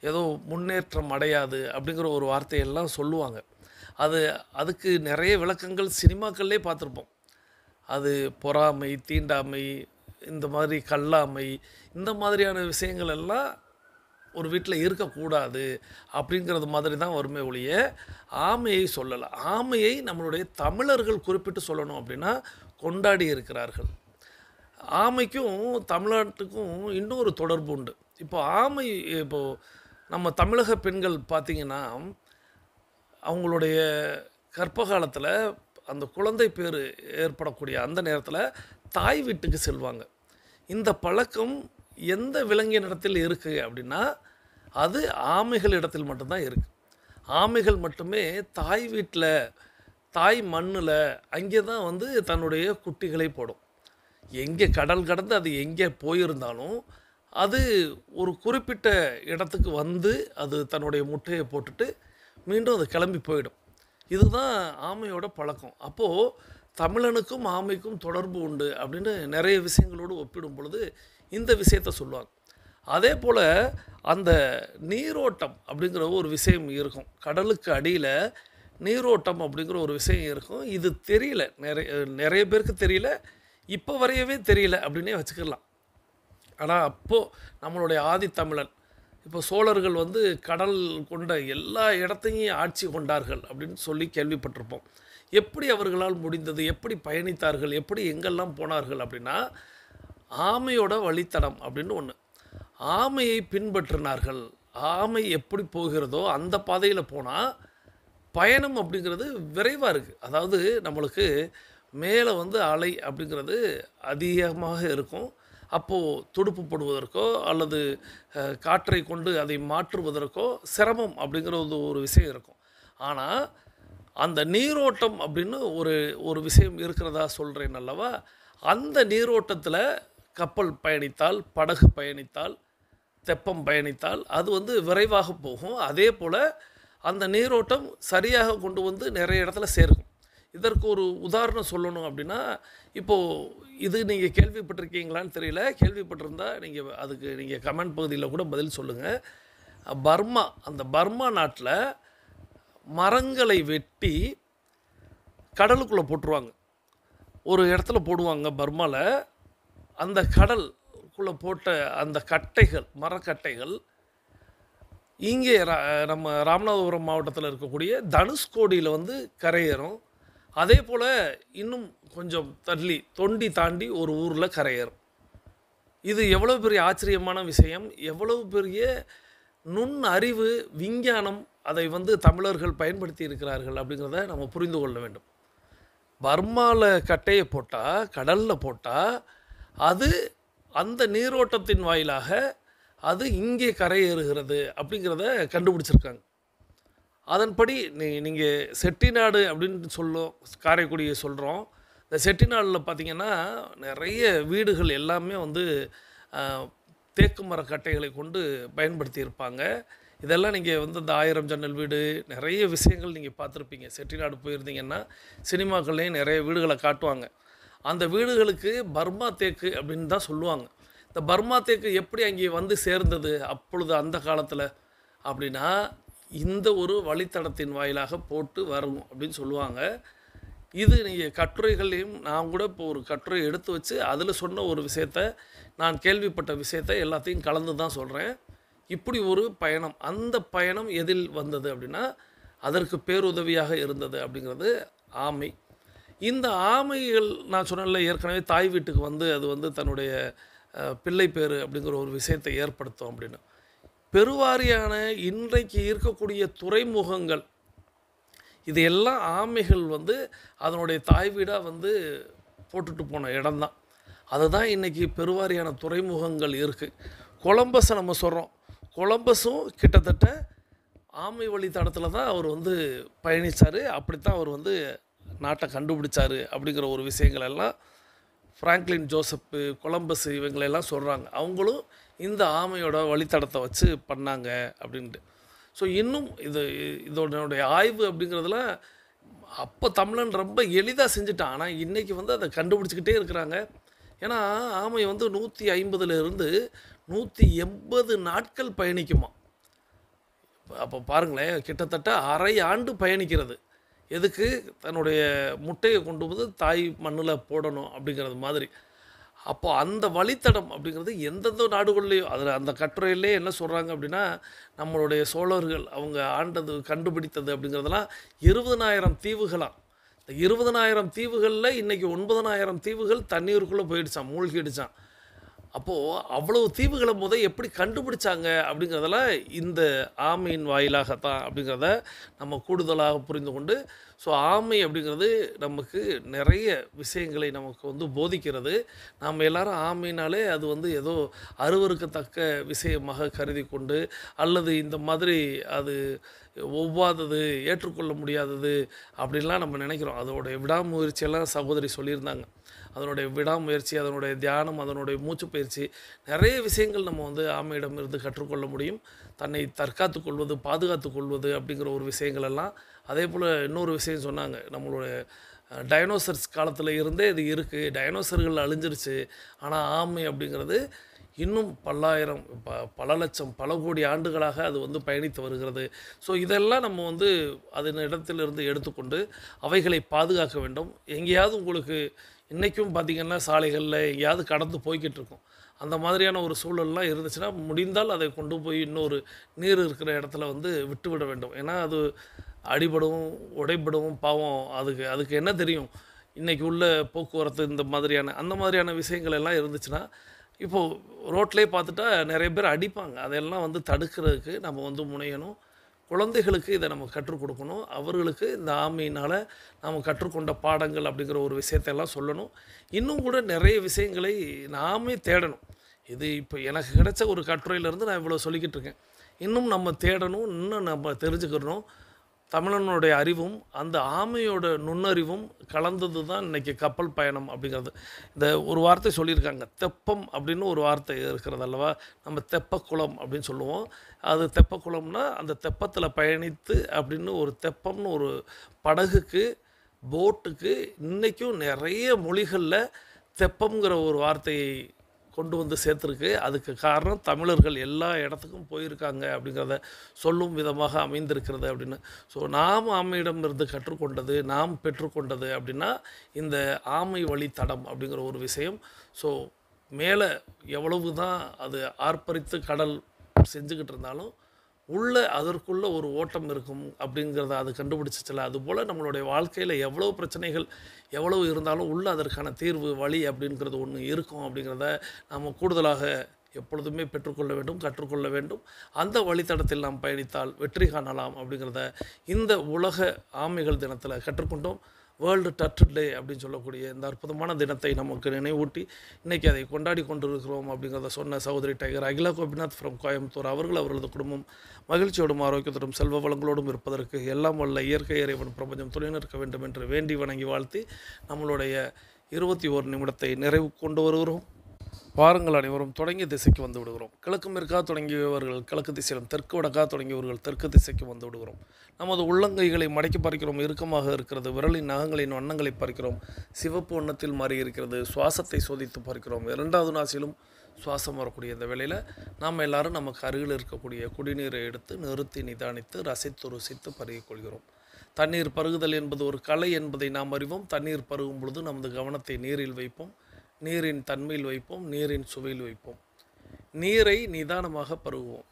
ஏதோ முன்னேற்றம் அடையாது அப்படிங்கிற ஒரு வார்த்தையெல்லாம் சொல்லுவாங்க. அதுக்கு நிறைய விளக்கங்கள் சினிமாக்கள்லே பார்த்துருப்போம். அது பொறாமை, தீண்டாமை, இந்த மாதிரி கல்லாமை, இந்த மாதிரியான விஷயங்கள் எல்லாம் ஒரு வீட்டில் இருக்கக்கூடாது அப்படிங்கிறது மாதிரி தான் வருமே ஒழிய ஆமையை சொல்லலை. ஆமையை நம்மளுடைய தமிழர்கள் குறிப்பிட்டு சொல்லணும் அப்படின்னா கொண்டாடி இருக்கிறார்கள். ஆமைக்கும் தமிழ்நாட்டுக்கும் இன்னொரு தொடர்பு உண்டு. இப்போது நம்ம தமிழக பெண்கள் பார்த்திங்கன்னா அவங்களுடைய கர்ப்ப காலத்தில் அந்த குழந்தை பேர் ஏற்படக்கூடிய அந்த நேரத்தில் தாய் வீட்டுக்கு செல்வாங்க. இந்த பழக்கம் எந்த விலங்கினிடத்தில் இருக்குது அப்படின்னா அது ஆமைகள் இடத்தில் மட்டும்தான் இருக்குது. ஆமைகள் மட்டுமே தாய் வீட்டில், தாய் மண்ணில் அங்கே தான் வந்து தன்னுடைய குட்டிகளை போடும். எங்கே கடல் கடந்து அது எங்கே போயிருந்தாலும் அது ஒரு குறிப்பிட்ட இடத்துக்கு வந்து அது தன்னுடைய முட்டையை போட்டுட்டு மீண்டும் அது கிளம்பி போயிடும். இதுதான் ஆமையோட பழக்கம். அப்போது தமிழனுக்கும் ஆமைக்கும் தொடர்பு உண்டு அப்படின்னு நிறைய விஷயங்களோடு ஒப்பிடும் பொழுது இந்த விஷயத்த சொல்லுவாங்க. அதே போல் அந்த நீரோட்டம் அப்படிங்கிற ஒரு விஷயம் இருக்கும். கடலுக்கு அடியில் நீரோட்டம் அப்படிங்கிற ஒரு விஷயம் இருக்கும். இது தெரியல, நிறைய பேருக்கு தெரியல, இப்போ வரையவே தெரியல அப்படின்னே வச்சுக்கலாம். ஆனால் அப்போது நம்மளுடைய ஆதித்தமிழன், இப்போ சோழர்கள் வந்து கடல் கொண்ட எல்லா இடத்தையும் ஆட்சி கொண்டார்கள் அப்படின்னு சொல்லி கேள்விப்பட்டிருப்போம். எப்படி அவர்களால் முடிந்தது, எப்படி பயணித்தார்கள், எப்படி எங்கெல்லாம் போனார்கள் அப்படின்னா ஆமையோட வழித்தடம் அப்படின்னு ஒன்று. ஆமையை பின்பற்றினார்கள். ஆமை எப்படி போகிறதோ அந்த பாதையில் போனால் பயணம் அப்படிங்கிறது விரைவாக இருக்குது. அதாவது நம்மளுக்கு மேலே வந்து அலை அப்படிங்கிறது அதிகமாக இருக்கும். அப்போது துடுப்பு போடுவதற்கோ அல்லது காற்றை கொண்டு அதை மாற்றுவதற்கோ சிரமம் அப்படிங்கிறது ஒரு விஷயம் இருக்கும். ஆனால் அந்த நீரோட்டம் அப்படின்னு ஒரு விஷயம் இருக்கிறதா சொல்கிறேன் அல்லவா. அந்த நீரோட்டத்தில் கப்பல் பயணித்தால், படகு பயணித்தால், தெப்பம் பயணித்தால் அது வந்து விரைவாக போகும். அதே போல் அந்த நீரோட்டம் சரியாக கொண்டு வந்து நிறைய இடத்துல சேர்க்கும். இதற்கு ஒரு உதாரணம் சொல்லணும் அப்படின்னா, இப்போது இது நீங்கள் கேள்விப்பட்டிருக்கீங்களான்னு தெரியல, கேள்விப்பட்டிருந்தா அதுக்கு நீங்கள் கமெண்ட் பகுதியில் கூட பதில் சொல்லுங்கள். அந்த பர்மா நாட்டில் மரங்களை வெட்டி கடலுக்குள்ளே போட்டுருவாங்க. ஒரு இடத்துல போடுவாங்க பர்மாவில். அந்த கடலுக்குள்ளே போட்ட அந்த கட்டைகள், மரக்கட்டைகள் இங்கே நம்ம ராமநாதபுரம் மாவட்டத்தில் இருக்கக்கூடிய தனுஷ்கோடியில் வந்து கரையேறும். அதே போல் இன்னும் கொஞ்சம் தள்ளி தொண்டி தாண்டி ஒரு ஊரில் கரையேறும். இது எவ்வளோ பெரிய ஆச்சரியமான விஷயம், எவ்வளவு பெரிய நுண் அறிவு, விஞ்ஞானம் அதை வந்து தமிழர்கள் பயன்படுத்தி இருக்கிறார்கள் அப்படிங்கிறத நம்ம புரிந்து கொள்ள வேண்டும். பர்மாவில் கட்டையை போட்டால், கடலில் போட்டால் அது அந்த நீரோட்டத்தின் வாயிலாக அது இங்கே கரையேறுகிறது அப்படிங்கிறத கண்டுபிடிச்சிருக்காங்க. அதன்படி நீங்கள் செட்டிநாடு அப்படின்னு காரைக்குடியை சொல்கிறோம். இந்த செட்டிநாடில் பார்த்திங்கன்னா நிறைய வீடுகள் எல்லாமே வந்து தேக்கு மரக்கட்டைகளை கொண்டு பயன்படுத்தி இருப்பாங்க. இதெல்லாம் நீங்கள் வந்து இந்த 1000 ஜன்னல் வீடு, நிறைய விஷயங்கள் நீங்கள் பார்த்துருப்பீங்க. செட்டிநாடு போயிருந்தீங்கன்னா சினிமாக்கள்லேயும் நிறைய வீடுகளை காட்டுவாங்க. அந்த வீடுகளுக்கு பர்மா தேக்கு அப்படின்னு தான் சொல்லுவாங்க. இந்த பர்மா தேக்கு எப்படி அங்கே வந்து சேர்ந்தது அப்பொழுது அந்த காலத்தில் அப்படின்னா இந்த ஒரு வழித்தடத்தின் வாயிலாக போட்டு வரும் அப்படின்னு சொல்லுவாங்க. இது நீங்கள் கட்டுரைகளையும் நான் கூட இப்போ ஒரு கட்டுரை எடுத்து வச்சு அதில் சொன்ன ஒரு விஷயத்த, நான் கேள்விப்பட்ட விஷயத்த எல்லாத்தையும் கலந்து தான் சொல்கிறேன். இப்படி ஒரு பயணம், அந்த பயணம் எதில் வந்தது அப்படின்னா அதற்கு பேருதவியாக இருந்தது அப்படிங்கிறது ஆமை. இந்த ஆமைகள் நான் சொன்னல ஏற்கனவே தாய் வீட்டுக்கு வந்து அது வந்து தன்னுடைய பிள்ளை பேர் அப்படிங்கிற ஒரு விஷயத்தை ஏற்படுத்தும் அப்படின்னு. பெருவாரியான இன்றைக்கு இருக்கக்கூடிய துறைமுகங்கள் இது எல்லாம் ஆமைகள் வந்து அதனுடைய தாய் வீடாக வந்து போட்டுட்டு போன இடம்தான். அதுதான் இன்றைக்கி பெருவாரியான துறைமுகங்கள் இருக்குது. கொலம்பஸை நம்ம சொல்கிறோம். கொலம்பஸும் கிட்டத்தட்ட ஆமை வழித்தடத்தில் தான் அவர் வந்து பயணித்தார். அப்படித்தான் அவர் வந்து நாட்டை கண்டுபிடிச்சார் அப்படிங்கிற ஒரு விஷயங்கள் எல்லாம் ஃப்ராங்க்லின் ஜோசப்பு, கொலம்பஸ் இவங்களெல்லாம் சொல்கிறாங்க. அவங்களும் இந்த ஆமையோட வழித்தடத்தை வச்சு பண்ணாங்க அப்படின்ட்டு. ஸோ இன்னும் இதனுடைய ஆய்வு அப்படிங்கிறதுல அப்போ தமிழன் ரொம்ப எளிதாக செஞ்சுட்டான். ஆனால் இன்றைக்கி வந்து அதை கண்டுபிடிச்சிக்கிட்டே இருக்கிறாங்க. ஏன்னா ஆமை வந்து 150லேருந்து 180 நாட்கள் பயணிக்குமா. அப்போ பாருங்களேன், கிட்டத்தட்ட அரை ஆண்டு பயணிக்கிறது. எதுக்கு? தன்னுடைய முட்டையை கொண்டு வந்து தாய் மண்ணில் போடணும் அப்படிங்கிறது மாதிரி. அப்போ அந்த வழித்தடம் அப்படிங்கிறது எந்தெந்த நாடுகள்லையும் அதில் அந்த கட்டுரையிலே என்ன சொல்கிறாங்க அப்படின்னா, நம்மளுடைய சோழர்கள் அவங்க ஆண்டது கண்டுபிடித்தது அப்படிங்கிறதெல்லாம் 20,000 தீவுகளாம். இந்த 20,000 தீவுகளில் இன்றைக்கி 9,000 தீவுகள் தண்ணீருக்குள்ளே போயிடுச்சான், மூழ்கிடுச்சான். அப்போது அவ்வளவு தீவுகளை எப்படி கண்டுபிடிச்சாங்க அப்படிங்கிறதெல்லாம் இந்த ஆமையின் வாயிலாகத்தான் அப்படிங்கிறத நம்ம கூடுதலாக புரிந்து கொண்டு, ஸோ ஆமை அப்படிங்கிறது நமக்கு நிறைய விஷயங்களை நமக்கு வந்து போதிக்கிறது. நாம் எல்லாரும் ஆமைனாலே அது வந்து ஏதோ அருவருக்கத்தக்க விஷயமாக கருதி கொண்டு, அல்லது இந்த மாதிரி அது ஒவ்வாதது, ஏற்றுக்கொள்ள முடியாதது அப்படின்லாம் நம்ம நினைக்கிறோம். அதோடைய விடாமுயற்சியெல்லாம் சகோதரி சொல்லியிருந்தாங்க. அதனுடைய விடாமுயற்சி, அதனுடைய தியானம், அதனுடைய மூச்சு பயிற்சி, நிறைய விஷயங்கள் நம்ம வந்து ஆமையிடமிருந்து கற்றுக்கொள்ள முடியும். தன்னை தற்காத்து கொள்வது, பாதுகாத்து கொள்வது அப்படிங்கிற ஒரு விஷயங்கள் எல்லாம். அதே போல் இன்னொரு விஷயம் சொன்னாங்க, நம்மளுடைய டைனோசர்ஸ் காலத்தில் இருந்தே இது இருக்குது. டைனோசர்கள் அழிஞ்சிருச்சு, ஆனால் ஆமை அப்படிங்கிறது இன்னும் பல்லாயிரம், பல லட்சம், பல கோடி ஆண்டுகளாக அது வந்து பயணித்து வருகிறது. ஸோ இதெல்லாம் நம்ம வந்து அதன் இடத்திலிருந்து எடுத்துக்கொண்டு அவைகளை பாதுகாக்க வேண்டும். எங்கேயாவது உங்களுக்கு இன்றைக்கும் பார்த்திங்கன்னா சாலைகளில் எங்கேயாவது கடந்து போய்கிட்டு இருக்கும். அந்த மாதிரியான ஒரு சூழல்லாம் இருந்துச்சுன்னா முடிந்தால் அதை கொண்டு போய் இன்னொரு நீர் இருக்கிற இடத்துல வந்து விட்டுவிட வேண்டும். ஏன்னா அது அடிபடவும் உடைபடவும் பாவம். அதுக்கு என்ன தெரியும்? இன்றைக்கி உள்ள போக்குவரத்து இந்த மாதிரியான அந்த மாதிரியான விஷயங்கள் எல்லாம் இருந்துச்சுன்னா, இப்போது ரோட்லேயே பார்த்துட்டா நிறைய பேர் அடிப்பாங்க. அதெல்லாம் வந்து தடுக்கிறதுக்கு நம்ம வந்து முனையணும். குழந்தைகளுக்கு இதை நம்ம கற்றுக் கொடுக்கணும். அவர்களுக்கு இந்த ஆமையினால் நாம் கற்றுக்கொண்ட பாடங்கள் அப்படிங்கிற ஒரு விஷயத்தையெல்லாம் சொல்லணும். இன்னும் கூட நிறைய விஷயங்களை நாமே தேடணும். இது இப்போ எனக்கு கிடைச்ச ஒரு கட்டுரையிலேருந்து நான் இவ்வளோ சொல்லிக்கிட்டு இருக்கேன். இன்னும் நம்ம தேடணும், இன்னும் நம்ம தெரிஞ்சுக்கிறணும். தமிழனுடைய அறிவும் அந்த ஆமையோட நுண்ணறிவும் கலந்தது தான் இன்றைக்கி கப்பல் பயணம் அப்படிங்கிறது. இந்த ஒரு வார்த்தை சொல்லியிருக்காங்க, தெப்பம் அப்படின்னு ஒரு வார்த்தை இருக்கிறது அல்லவா. நம்ம தெப்பக்குளம் அப்படின்னு சொல்லுவோம். அது தெப்பக்குளம்னா அந்த தெப்பத்தில் பயணித்து அப்படின்னு ஒரு தெப்பம்னு ஒரு படகுக்கு, போட்டுக்கு இன்றைக்கும் நிறைய மொழிகளில் தெப்பம்ங்கிற ஒரு வார்த்தையை கொண்டு வந்து சேர்த்துருக்கு. அதுக்கு காரணம் தமிழர்கள் எல்லா இடத்துக்கும் போயிருக்காங்க அப்படிங்கிறத சொல்லும் விதமாக அமைந்திருக்கிறது அப்படின்னு. ஸோ நாம் ஆமையிடமிருந்து கற்றுக்கொண்டது, நாம் பெற்றுக்கொண்டது அப்படின்னா இந்த ஆமை வழித்தடம் அப்படிங்கிற ஒரு விஷயம். ஸோ மேலே எவ்வளவு தான் அது ஆர்ப்பரித்து கடல் செஞ்சுக்கிட்டு இருந்தாலும் உள்ளே அதற்குள்ளே ஒரு ஓட்டம் இருக்கும் அப்படிங்கிறத அது கண்டுபிடிச்சிச்சில்ல. அதுபோல் நம்மளுடைய வாழ்க்கையில் எவ்வளோ பிரச்சனைகள் எவ்வளவு இருந்தாலும் உள்ளே அதற்கான தீர்வு வழி அப்படிங்கிறது ஒன்று இருக்கும் அப்படிங்கிறத நம்ம கூடுதலாக எப்பொழுதுமே பெற்றுக்கொள்ள வேண்டும், கற்றுக்கொள்ள வேண்டும். அந்த வழித்தடத்தில் நாம் பயணித்தால் வெற்றி காணலாம் அப்படிங்கிறத இந்த உலக ஆமைகள் தினத்தில் கற்றுக்கொண்டோம். வேர்ல்டு டர்ட்டில் டே அப்படின்னு சொல்லக்கூடிய இந்த அற்புதமான தினத்தை நமக்கு நினைவூட்டி இன்றைக்கி அதை கொண்டாடி கொண்டிருக்கிறோம் அப்படிங்கிறத சொன்ன சகோதரி டைகர் அகிலா கோபிநாத் ஃப்ரம் கோயம்புத்தூர் அவர்கள், அவர்களது குடும்பம் மகிழ்ச்சியோடும் ஆரோக்கியத்தோடும் செல்வ வளங்களோடும் இருப்பதற்கு எல்லாம் வல்ல இயற்கை இறைவன் பிரபஞ்சம் துணை நிற்க வேண்டும் என்று வேண்டி வணங்கி வாழ்த்தி நம்மளுடைய 21 நிமிடத்தை நிறைவு கொண்டு வருகிறோம். வாருங்கள் அனைவரும் தொடங்கிய திசைக்கு வந்து விடுகிறோம். கிழக்கு மேற்காக தொடங்கியவர்கள் கிழக்கு திசையிலும், தெற்கு வடக்காக தொடங்கியவர்கள் தெற்கு திசைக்கு வந்து விடுகிறோம். நமது உள்ளங்கைகளை மடக்கி பார்க்கிறோம், இறுக்கமாக இருக்கிறது. விரலின் நகங்களின் வண்ணங்களை பார்க்கிறோம், சிவப்பு வண்ணத்தில் மாறி இருக்கிறது. சுவாசத்தை சோதித்து பார்க்கிறோம். 2வது நாசிலும் சுவாசம் வரக்கூடிய இந்த வேளையில் நாம் எல்லாரும் நமக்கு அருகில் இருக்கக்கூடிய குடிநீரை எடுத்து நிறுத்தி நிதானித்து ரசித்து ருசித்து பருகிக்கொள்கிறோம். தண்ணீர் பருகுதல் என்பது ஒரு கலை என்பதை நாம் அறிவோம். தண்ணீர் பருகும் பொழுது நமது கவனத்தை நீரில் வைப்போம், நீரின் தன்மையில் வைப்போம், நீரின் சுவையில் வைப்போம். நீரை நிதானமாக பருகுவோம்.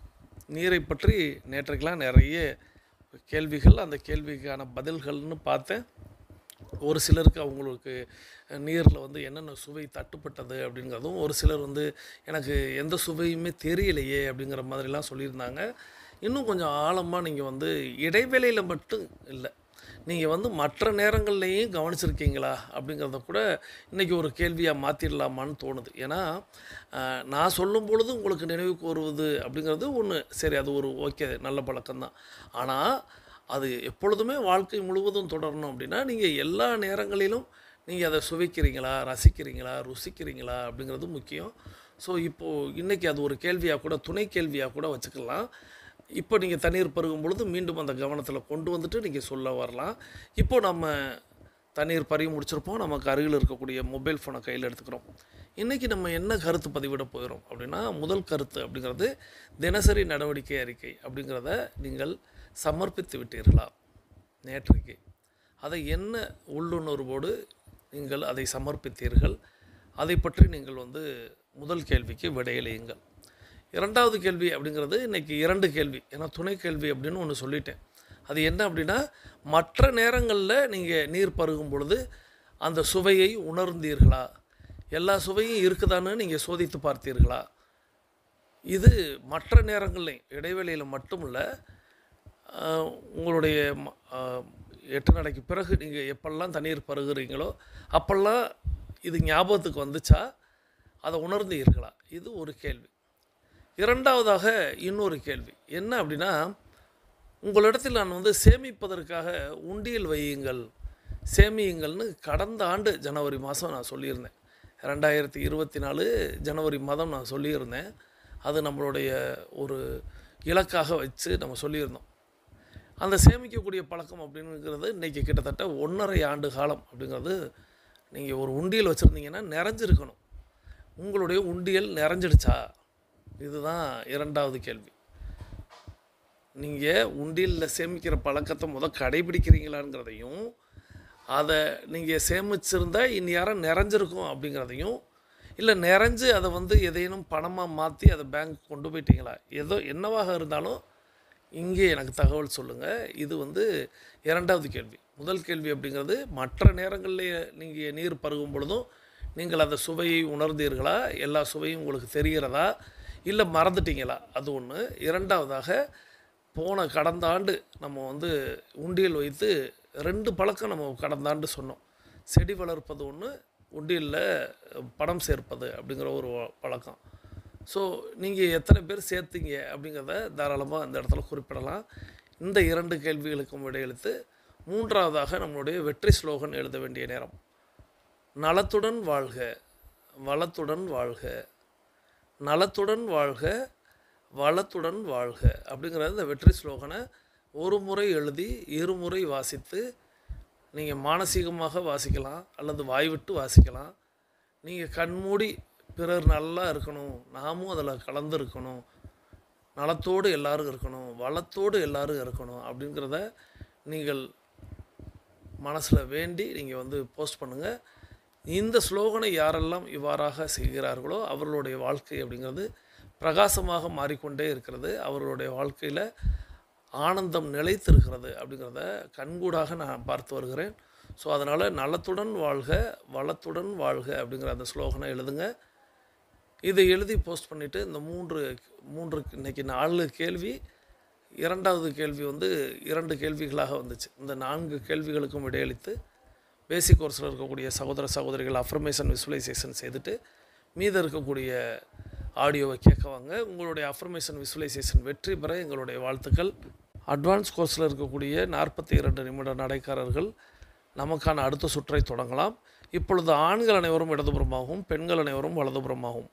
நீரை பற்றி நேற்றைக்கெல்லாம் நிறைய கேள்விகள், அந்த கேள்விக்கான பதில்கள்னு பார்த்தேன். ஒரு சிலருக்கு அவங்களுக்கு நீரில் வந்து என்னென்ன சுவை தட்டுப்பட்டது அப்படிங்கிறதும், ஒரு சிலர் வந்து எனக்கு எந்த சுவையுமே தெரியலையே அப்படிங்கிற மாதிரிலாம் சொல்லியிருந்தாங்க. இன்னும் கொஞ்சம் ஆழமாக நீங்கள் வந்து இடைவேளையில் மட்டும் இல்லை, நீங்கள் வந்து மற்ற நேரங்கள்லேயும் கவனிச்சிருக்கீங்களா அப்படிங்கிறத கூட இன்றைக்கி ஒரு கேள்வியாக மாற்றிடலாமான்னு தோணுது. ஏன்னா நான் சொல்லும் பொழுது உங்களுக்கு நினைவுக்கு வருவது அப்படிங்கிறது ஒன்று, சரி அது ஒரு ஓகே நல்ல பழக்கம்தான். ஆனால் அது எப்பொழுதுமே வாழ்க்கை முழுவதும் தொடரணும் அப்படின்னா நீங்கள் எல்லா நேரங்களிலும் நீங்கள் அதை சுவைக்கிறீங்களா, ரசிக்கிறீங்களா, ருசிக்கிறீங்களா அப்படிங்கிறது முக்கியம். ஸோ இப்போது இன்றைக்கி அது ஒரு கேள்வியாக கூட, துணை கேள்வியாக கூட வச்சுக்கலாம். இப்போ நீங்கள் தண்ணீர் பருகும் பொழுது மீண்டும் அந்த கவனத்தில் கொண்டு வந்துட்டு நீங்கள் சொல்ல வரலாம். இப்போது நம்ம தண்ணீர் பருகி முடிச்சிருப்போம், நமக்கு அருகில் இருக்கக்கூடிய மொபைல் ஃபோனை கையில் எடுத்துக்கிறோம். இன்றைக்கி நம்ம என்ன கருத்து பதிவிட போகிறோம் அப்படின்னா, முதல் கருத்து அப்படிங்கிறது தினசரி நடவடிக்கை அறிக்கை அப்படிங்கிறத நீங்கள் சமர்ப்பித்து விட்டீர்களா நேற்றைக்கு? அதை என்ன உள்ளுணர்வோடு நீங்கள் அதை சமர்ப்பித்தீர்கள்? அதை பற்றி நீங்கள் வந்து முதல் கேள்விக்கு விடையளியுங்கள். இரண்டாவது கேள்வி அப்படிங்கிறது இன்றைக்கி 2 கேள்வி, ஏன்னா துணை கேள்வி அப்படின்னு ஒன்று சொல்லிட்டேன். அது என்ன அப்படின்னா, மற்ற நேரங்களில் நீங்கள் நீர் பருகும் பொழுது அந்த சுவையை உணர்ந்தீர்களா? எல்லா சுவையும் இருக்குதான்னு நீங்கள் சோதித்து பார்த்தீர்களா? இது மற்ற நேரங்கள்லையும் இடைவெளியில் மட்டும் இல்லை, உங்களுடைய 8 நாளைக்கு பிறகு நீங்கள் எப்பெல்லாம் தண்ணீர் பருகுறீங்களோ அப்போல்லாம் இது ஞாபகத்துக்கு வந்துச்சா, அதை உணர்ந்தீர்களா? இது ஒரு கேள்வி. இரண்டாவதாக இன்னொரு கேள்வி என்ன அப்படின்னா, உங்களிடத்தில் நான் வந்து சேமிப்பதற்காக உண்டியல் வையுங்கள், சேமியுங்கள்னு கடந்த ஆண்டு ஜனவரி மாதம் நான் சொல்லியிருந்தேன். 2024 ஜனவரி மாதம் நான் சொல்லியிருந்தேன். அது நம்மளுடைய ஒரு இலக்காக வச்சு நம்ம சொல்லியிருந்தோம். அந்த சேமிக்கக்கூடிய பழக்கம் அப்படிங்கிறது இன்றைக்கி கிட்டத்தட்ட 1.5 ஆண்டு காலம் அப்படிங்கிறது. நீங்கள் ஒரு உண்டியல் வச்சுருந்தீங்கன்னா நிறைஞ்சிருக்கணும். உங்களுடைய உண்டியல் நிறைஞ்சிடுச்சா? இதுதான் இரண்டாவது கேள்வி. நீங்கள் உண்டியலில் சேமிக்கிற பழக்கத்தை கடைபிடிக்கிறீங்களாங்கிறதையும், அதை நீங்கள் சேமிச்சிருந்தால் இனி யாரும் நிறைஞ்சிருக்கும் அப்படிங்கிறதையும், இல்லை நிறைஞ்சு அதை வந்து எதையும் பணமாக மாற்றி அதை பேங்க் கொண்டு போயிட்டீங்களா, ஏதோ என்னவாக இருந்தாலும் இங்கே எனக்கு தகவல் சொல்லுங்கள். இது வந்து இரண்டாவது கேள்வி. முதல் கேள்வி அப்படிங்கிறது மற்ற நேரங்களில் நீங்கள் நீர் பருகும் பொழுதும் நீங்கள் அந்த சுவையை உணர்ந்தீர்களா, எல்லா சுவையும் உங்களுக்கு தெரிகிறதா, இல்லை மறந்துட்டீங்களா, அது ஒன்று. இரண்டாவதாக கடந்த ஆண்டு நம்ம வந்து உண்டியல் வைத்து 2 பழக்கம் நம்ம கடந்த ஆண்டு சொன்னோம். செடி வளர்ப்பது ஒன்று, உண்டியலில் பணம் சேர்ப்பது அப்படிங்கிற ஒரு பழக்கம். ஸோ நீங்கள் எத்தனை பேர் சேர்த்தீங்க அப்படிங்கிறத தாராளமாக அந்த இடத்துல குறிப்பிடலாம். இந்த 2 கேள்விகளுக்கும் விடையளித்து மூன்றாவதாக நம்மளுடைய வெற்றி ஸ்லோகன் எழுத வேண்டிய நேரம். நலத்துடன் வாழ்க, வளத்துடன் வாழ்க, நலத்துடன் வாழ்க, வளத்துடன் வாழ்க அப்படிங்கிற இந்த வெற்றி ஸ்லோகனை ஒரு முறை எழுதி 2 முறை வாசித்து, நீங்கள் மானசீகமாக வாசிக்கலாம் அல்லது வாய்விட்டு வாசிக்கலாம். நீங்கள் கண்மூடி பிறர் நல்லா இருக்கணும், நாமும் அதில் கலந்து இருக்கணும், நலத்தோடு எல்லோரும் இருக்கணும், வளத்தோடு எல்லோரும் இருக்கணும் அப்படிங்கிறத நீங்கள் மனசில் வேண்டி நீங்கள் வந்து போஸ்ட் பண்ணுங்கள். இந்த ஸ்லோகனை யாரெல்லாம் இவ்வாறாக செய்கிறார்களோ அவர்களுடைய வாழ்க்கை அப்படிங்கிறது பிரகாசமாக மாறிக்கொண்டே இருக்கிறது. அவர்களுடைய வாழ்க்கையில் ஆனந்தம் நிலைத்திருக்கிறது அப்படிங்கிறத கண்கூடாக நான் பார்த்து வருகிறேன். ஸோ அதனால் நலத்துடன் வாழ்க, வளத்துடன் வாழ்க அப்படிங்கிற அந்த ஸ்லோகனை எழுதுங்க. இதை எழுதி போஸ்ட் பண்ணிவிட்டு இந்த மூன்று இன்றைக்கி 4 கேள்வி, இரண்டாவது கேள்வி வந்து 2 கேள்விகளாக வந்துச்சு. இந்த 4 கேள்விகளுக்கும் விடையளித்து பேசிக் கோர்ஸில் இருக்கக்கூடிய சகோதர சகோதரிகள் அஃபர்மேஷன் விசுவலைசேஷன் செய்துட்டு மீது இருக்கக்கூடிய ஆடியோவை கேட்கவாங்க. உங்களுடைய அஃபர்மேஷன் விசுவலைசேஷன் வெற்றி பெற எங்களுடைய வாழ்த்துக்கள். அட்வான்ஸ் கோர்ஸில் இருக்கக்கூடிய 42 நிமிட நடைக்காரர்கள் நமக்கான அடுத்த சுற்றை தொடங்கலாம். இப்பொழுது ஆண்கள் அனைவரும் இடதுபுறமாகவும் பெண்கள் அனைவரும் வலதுபுறமாகவும்,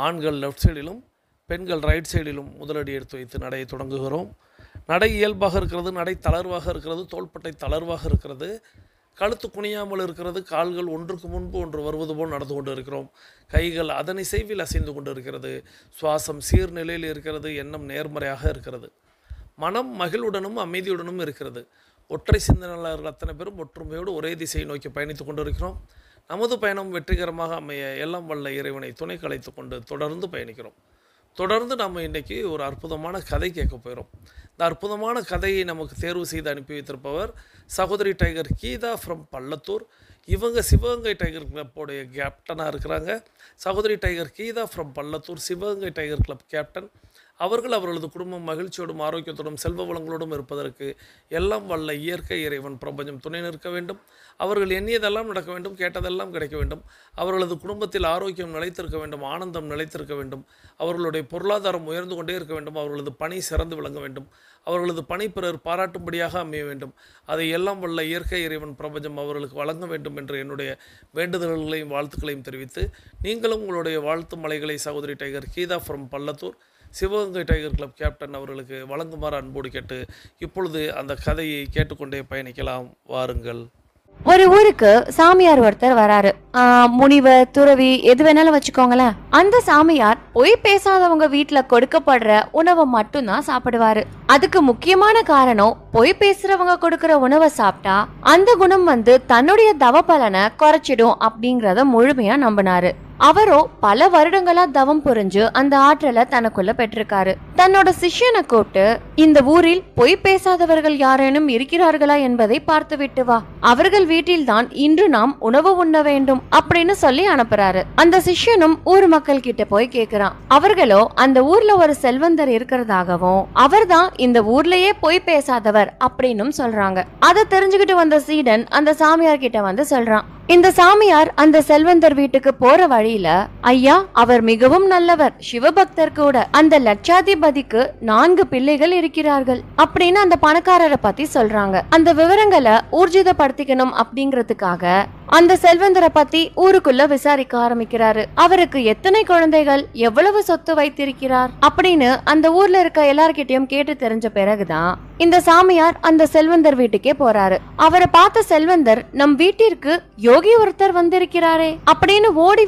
ஆண்கள் லெஃப்ட் சைடிலும் பெண்கள் ரைட் சைடிலும் முதலடி எடுத்து வைத்து நடையை தொடங்குகிறோம். நடை இயல்பாக இருக்கிறது, நடை தளர்வாக இருக்கிறது, தோள்பட்டை தளர்வாக இருக்கிறது, கழுத்து குனியாமல் இருக்கிறது, கால்கள் ஒன்றுக்கு முன்பு ஒன்று வருவது போல் நடந்து கொண்டு இருக்கிறோம், கைகள் அதன் இசைவில் அசைந்து கொண்டு இருக்கிறது, சுவாசம் சீர்நிலையில் இருக்கிறது, எண்ணம் நேர்மறையாக இருக்கிறது, மனம் மகிழ்வுடனும் அமைதியுடனும் இருக்கிறது. ஒற்றை சிந்தனையாளர்கள் அத்தனை பேரும் ஒற்றுமையோடு ஒரே திசையை நோக்கி பயணித்து கொண்டு இருக்கிறோம். நமது பயணம் வெற்றிகரமாக அமைய எல்லாம் வல்ல இறைவனை துணை கலைத்து கொண்டு தொடர்ந்து பயணிக்கிறோம். தொடர்ந்து நம்ம இன்றைக்கி ஒரு அற்புதமான கதை கேட்க போயிடும். இந்த அற்புதமான கதையை நமக்கு தேர்வு செய்து அனுப்பி வைத்திருப்பவர் சகோதரி டைகர் கீதா ஃப்ரம் பள்ளத்தூர். இவங்க சிவகங்கை டைகர் கிளப்போடைய கேப்டனாக இருக்கிறாங்க. சகோதரி tiger Geetha from Pallathur Sivaganga tiger club captain. அவர்கள் அவர்களது குடும்பம் மகிழ்ச்சியோடும் ஆரோக்கியத்தோடும் செல்வ வளங்களோடும் இருப்பதற்கு எல்லாம் வல்ல இயற்கை இறைவன் பிரபஞ்சம் துணை நிற்க வேண்டும். அவர்கள் எண்ணியதெல்லாம் நடக்க வேண்டும், கேட்டதெல்லாம் கிடைக்க வேண்டும். அவர்களது குடும்பத்தில் ஆரோக்கியம் நிலைத்திருக்க வேண்டும், ஆனந்தம் நிலைத்திருக்க வேண்டும். அவர்களுடைய பொருளாதாரம் உயர்ந்து கொண்டே இருக்க வேண்டும். அவர்களது பணி சிறந்து விளங்க வேண்டும். அவர்களது பணி பிறர் பாராட்டும்படியாக அமைய வேண்டும். அதை எல்லாம் வல்ல இயற்கை இறைவன் பிரபஞ்சம் அவர்களுக்கு வழங்க வேண்டும் என்று என்னுடைய வேண்டுதல்களையும் வாழ்த்துக்களையும் தெரிவித்து, நீங்களும் உங்களுடைய வாழ்த்து மலைகளை சகோதரி tiger Geetha from Pallathur Sivaganga tiger club captain அவர்களுக்கு வழங்குமாறு அன்போடு கேட்டு இப்பொழுது அந்த கதையை கேட்டுக்கொண்டே பயணிக்கலாம். வாருங்கள். ஒரு ஊருக்கு சாமியார் ஒருத்தர் வராரு. முனிவர், துறவி எது வேணாலும் வச்சுக்கோங்களேன். அந்த சாமியார் பொய் பேசாதவங்க வீட்டுல கொடுக்கப்படுற உணவை மட்டும்தான் சாப்பிடுவாரு. அதுக்கு முக்கியமான காரணம், பொய் பேசுறவங்க கொடுக்கற உணவை சாப்பிட்டா அந்த குணம் தன்னுடைய தவ பலனை குறைச்சிடும் அப்படிங்கறத முழுமையா நம்பினாரு. அவரோ பல வருடங்களா தவம் புரிஞ்சு அந்த ஆற்றலை தனக்குள்ள பெற்றிருக்காரு. தன்னோட சிஷ்யனை கூப்பிட்டு, இந்த ஊரில் பொய் பேசாதவர்கள் யாரேனும் இருக்கிறார்களா என்பதை பார்த்து விட்டு வா. அவர்கள் வீட்டில்தான் இன்று நாம் உணவு உண்ண வேண்டும் அப்படின்னு சொல்லி அனுப்புறாரு. அந்த சிஷ்யனும் ஊர் மக்கள் கிட்ட போய் கேக்குறான். அவர்களோ அந்த ஊர்ல ஒரு செல்வந்தர் இருக்கிறதாகவும் அவர்தான் இந்த ஊர்லயே பொய் பேசாதவர் அப்படின்னு சொல்றாங்க. அதை தெரிஞ்சுக்கிட்டு வந்த சீடன் அந்த சாமியார் கிட்ட சொல்றான். இந்த சாமியார் அந்த செல்வந்தர் வீட்டுக்கு போற வழியில, ஐயா அவர் மிகவும் நல்லவர், சிவபக்தர் கூட. அந்த லட்சாதிபதிக்கு 4 பிள்ளைகள் இருக்கிறார்கள் அப்படின்னு அந்த பணக்காரரை பத்தி சொல்றாங்க. அந்த விவரங்களை ஊர்ஜிதப்படுத்திக்கணும் அப்படிங்கறதுக்காக அந்த செல்வந்தரை பத்தி ஊருக்குள்ள விசாரிக்க ஆரம்பிக்கிறாரு. அவருக்கு எத்தனை குழந்தைகள், எவ்வளவு சொத்து வைத்திருக்கிறார் அப்படின்னு அந்த ஊர்ல இருக்க எல்லார்கிட்டயும் கேட்டு தெரிஞ்ச பிறகுதான் இந்த சாமியார் அந்த செல்வந்தர் வீட்டுக்கே போறாரு. அவரை பார்த்த செல்வந்தர், நம் வீட்டிற்கு யோகி ஒருத்தர் வந்திருக்கிறாரே அப்படின்னு ஓடி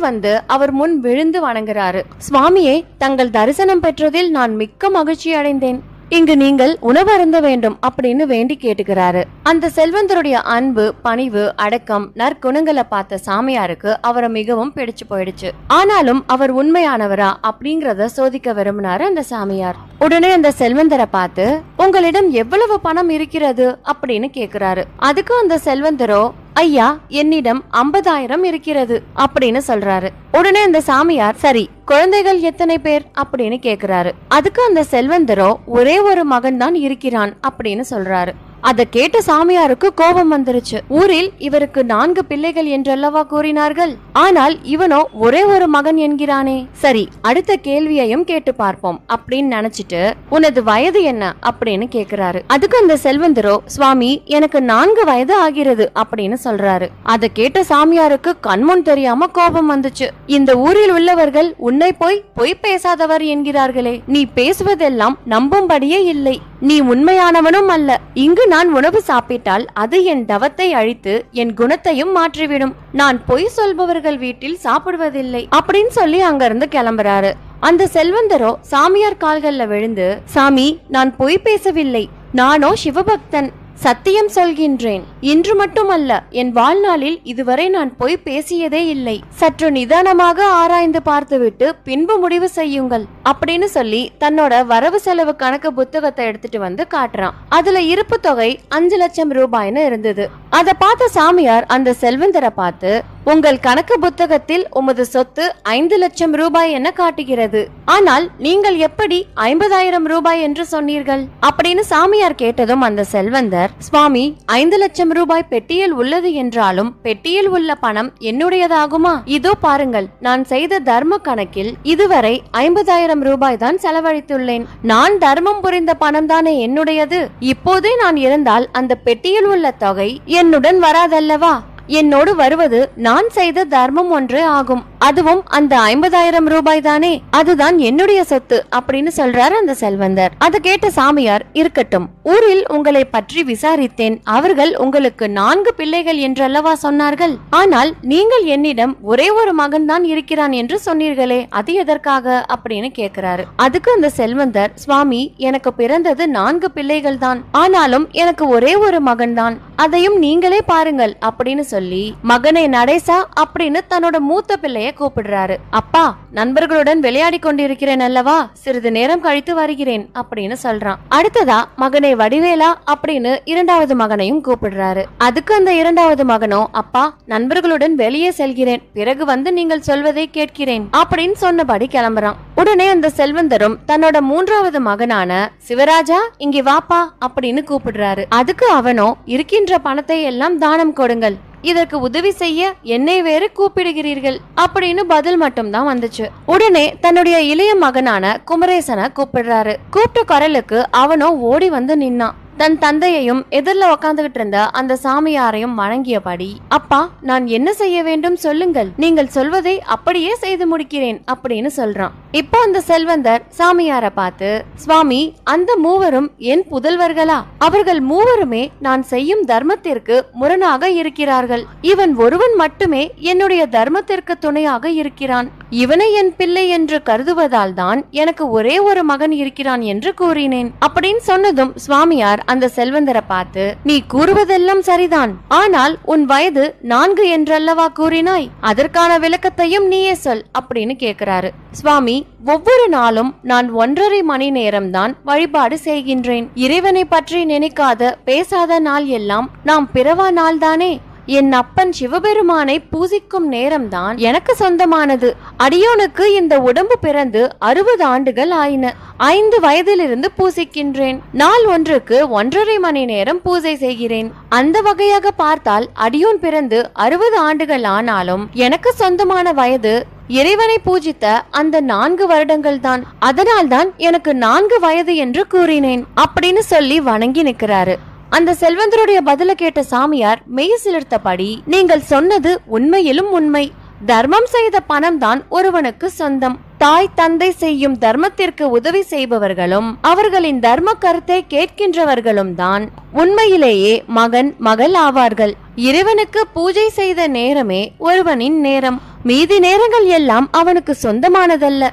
அவர் முன் விழுந்து வணங்குறாரு. சுவாமியே, தங்கள் தரிசனம் பெற்றதில் நான் மிக்க மகிழ்ச்சி அடைந்தேன். இங்கு நீங்கள் உணவு அருந்த வேண்டும் அப்படின்னு வேண்டி கேட்டுக்கிறாரு. அந்த செல்வந்தருடைய அன்பு, பணிவு, அடக்கம், நற்குணங்களை பார்த்த சாமியாருக்கு அவரை மிகவும் பிடிச்சு போயிடுச்சு. ஆனாலும் அவர் உண்மையானவரா அப்படிங்கறத சோதிக்க விரும்பினாரு அந்த சாமியார். உடனே அந்த செல்வந்தரை பார்த்து, உங்களிடம் எவ்வளவு பணம் இருக்கிறது அப்படின்னு கேக்குறாரு. அதுக்கு அந்த செல்வந்தரோ, ஐயா என்னிடம் 50,000 இருக்கிறது அப்படின்னு சொல்றாரு. உடனே அந்த சாமியார், சரி குழந்தைகள் எத்தனை பேர் அப்படின்னு கேக்குறாரு. அதுக்கு அந்த செல்வந்தரோ, ஒரே ஒரு மகன் தான் இருக்கிறான் அப்படின்னு சொல்றாரு. அதை கேட்ட சாமியாருக்கு கோபம் வந்துருச்சு. ஊரில் இவருக்கு 4 பிள்ளைகள் என்றல்லவா கூறினார்கள், ஆனால் இவனோ ஒரே ஒரு மகன் என்கிறானே. சரி, அடுத்த கேள்வியையும் கேட்டு பார்ப்போம் அப்படின்னு நினைச்சிட்டு, உனது வயது என்ன அப்படின்னு கேக்குறாரு. அதுக்கு அந்த செல்வந்தரோ, சுவாமி எனக்கு 4 வயது ஆகிறது அப்படின்னு சொல்றாரு. அதை கேட்ட சாமியாருக்கு கண்முன் தெரியாம கோபம் வந்துச்சு. இந்த ஊரில் உள்ளவர்கள் உன்னை பொய் பேசாதவர் என்கிறார்களே, நீ பேசுவதெல்லாம் நம்பும்படியே இல்லை. நீ உண்மையானவனும் அல்ல. இங்கு நான் உணவு சாப்பிட்டால் அது என் தவத்தை அழித்து என் குணத்தையும் மாற்றிவிடும். நான் பொய் சொல்பவர்கள் வீட்டில் சாப்பிடுவதில்லை அப்படின்னு சொல்லி அங்கிருந்து கிளம்புறாரு. அந்த செல்வந்தரோ சாமியார் கால்கள்ல விழுந்து, சாமி நான் பொய் பேசவில்லை, நானோ சிவபக்தன், சத்தியம் சொல்கின்றேன். இன்று மட்டுமல்ல, என் வாழ்நாளில் இதுவரை நான் பொய் பேசியதே இல்லை. சற்று நிதானமாக ஆராய்ந்து பார்த்துவிட்டு பின்பு முடிவு செய்யுங்கள் அப்படின்னு சொல்லி தன்னோட வரவு செலவு கணக்கு புத்தகத்தை எடுத்துட்டு காட்டுறான். அதுல இருப்பு தொகை 5 லட்சம் ரூபாய்னு இருந்தது. அதை பார்த்த சாமியார் அந்த செல்வந்தரை பார்த்து, உங்கள் கணக்கு புத்தகத்தில் உமது சொத்து 5 லட்சம் ரூபாய் என காட்டுகிறது. ஆனால் நீங்கள் எப்படி 50,000 ரூபாய் என்று சொன்னீர்கள் அப்படின்னு சாமியார் கேட்டதும் அந்த செல்வந்தர், சுவாமி 5 லட்சம் ரூபாய் பெட்டியில் உள்ளது என்றாலும் பெட்டியில் உள்ள பணம் என்னுடையதாகுமா? இதோ பாருங்கள், நான் செய்த தர்ம கணக்கில் இதுவரை 50,000 ரூபாய் தான் செலவழித்துள்ளேன். நான் தர்மம் புரிந்த பணம் தானே என்னுடையது. இப்போதே நான் இருந்தால் அந்த பெட்டியில் உள்ள தொகை என்னுடன் வராதல்லவா? என்னோடு வருவது நான் செய்த தர்மம் ஒன்று ஆகும். அதுவும் அந்த 50,000 ரூபாய் தானே, அதுதான் என்னுடைய சொத்து அப்படின்னு சொல்றாரு அந்த செல்வந்தர். அதை கேட்ட சாமியார், இருக்கட்டும், ஊரில் உங்களை பற்றி விசாரித்தேன். அவர்கள் உங்களுக்கு 4 பிள்ளைகள் என்றல்லவா சொன்னார்கள். ஆனால் நீங்கள் என்னிடம் ஒரே ஒரு மகன் தான் இருக்கிறான் என்று சொன்னீர்களே, அது எதற்காக அப்படின்னு கேக்குறாரு. அதுக்கு அந்த செல்வந்தர், சுவாமி எனக்கு பிறந்தது 4 பிள்ளைகள் தான், ஆனாலும் எனக்கு ஒரே ஒரு மகன் தான், அதையும் நீங்களே பாருங்கள் அப்படின்னு சொல்லி மகனை நடேசா அப்படின்னு தன்னோட மூத்த பிள்ளைய கூப்பிடுறாரு. அப்பா, நண்பர்களுடன் விளையாடி கொண்டிருக்கிறேன் அல்லவா, சிறிது நேரம் கழித்து வருகிறேன் அப்படின்னு சொல்றான். அடுத்ததா மகனை வடிவேலா அப்படின்னு 2வது மகனையும் கூப்பிடுறாரு. அதுக்கு அந்த 2வது மகனோ, அப்பா நண்பர்களுடன் வெளியே செல்கிறேன், பிறகு நீங்கள் சொல்வதை கேட்கிறேன் அப்படின்னு சொன்னபடி கிளம்புறான். உடனே அந்த செல்வந்தரும் தன்னோட 3வது மகனான சிவராஜா இங்கே வாப்பா அப்படின்னு கூப்பிடுறாரு. அதுக்கு அவனோ, இருக்கின்ற பணத்தை எல்லாம் தானம் கொடுங்கள், இதற்கு உதவி செய்ய என்னை வேறு கூப்பிடுகிறீர்கள் அப்படின்னு பதில் மட்டும் தான் வந்துச்சு. உடனே தன்னுடைய இளைய மகனான குமரேசனை கூப்பிடுறாரு. கூப்பிட்ட குரலுக்கு அவனோ ஓடி வந்து நின்னான். தன் தந்தையையும் எதிரில் உக்காந்துகிட்டு இருந்த அந்த சாமியாரையும் வணங்கியபடி, அப்பா நான் என்ன செய்ய வேண்டும் சொல்லுங்கள், நீங்கள் சொல்வதை அப்படியே செய்து முடிக்கிறேன் அப்படின்னு சொல்றான். இப்போ அந்த செல்வந்தர் சாமியாரை பார்த்து, சுவாமி அந்த மூவரும் என் புதல்வர்களா? அவர்கள் மூவருமே நான் செய்யும் தர்மத்திற்கு முரணாக இருக்கிறார்கள். இவன் ஒருவன் மட்டுமே என்னுடைய தர்மத்திற்கு துணையாக இருக்கிறான். இவனை என் பிள்ளை என்று கருதுவதால் தான் எனக்கு ஒரே ஒரு மகன் இருக்கிறான் என்று கூறினேன் அப்படின்னு சொன்னதும் சுவாமியார் அந்த செல்வந்தரை பார்த்து, நீ கூறுவதெல்லாம் சரிதான், ஆனால் உன் வயது 4 என்றல்லவா கூறினாய், அதற்கான விளக்கத்தையும் நீயே சொல் அப்படின்னு கேக்குறாரு. சுவாமி, ஒவ்வொரு நாளும் நான் 1.5 மணி நேரம் தான் வழிபாடு செய்கின்றேன். இறைவனை பற்றி நினைக்காத பேசாத நாள் எல்லாம் நாம் பிறவா நாள் தானே. என் அப்பன் சிவபெருமானை பூசிக்கும் நேரம்தான் எனக்கு சொந்தமானது. அடியோனுக்கு இந்த உடம்பு பிறந்து 60 ஆண்டுகள் ஆயின. 5 வயதிலிருந்து பூசிக்கின்றேன். நாள் ஒன்றுக்கு 1.5 மணி நேரம் பூஜை செய்கிறேன். அந்த வகையாக பார்த்தால் அடியோன் பிறந்து 60 ஆண்டுகள் ஆனாலும் எனக்கு சொந்தமான வயது இறைவனை பூஜித்த அந்த 4 வருடங்கள் தான். அதனால்தான் எனக்கு 4 வயது என்று கூறினேன் அப்படின்னு சொல்லி வணங்கி நிற்கிறாரு. அந்த செல்வந்தருடைய பதில கேட்ட சாமியார் மெய் சிலிர்த்தபடி, நீங்கள் சொன்னது உண்மையிலும் உண்மை. தர்மம் செய்த பணம் தான் ஒருவனுக்கு சொந்தம். தாய் தந்தை செய்யும் தர்மத்திற்கு உதவி செய்பவர்களும் அவர்களின் தர்ம கருத்தை கேட்கின்றவர்களும் தான் உண்மையிலேயே மகன் மகள் ஆவார்கள். இறைவனுக்கு பூஜை செய்த நேரமே ஒருவனின் நேரம். மீதி நேரங்கள் எல்லாம் அவனுக்கு சொந்தமானதல்ல.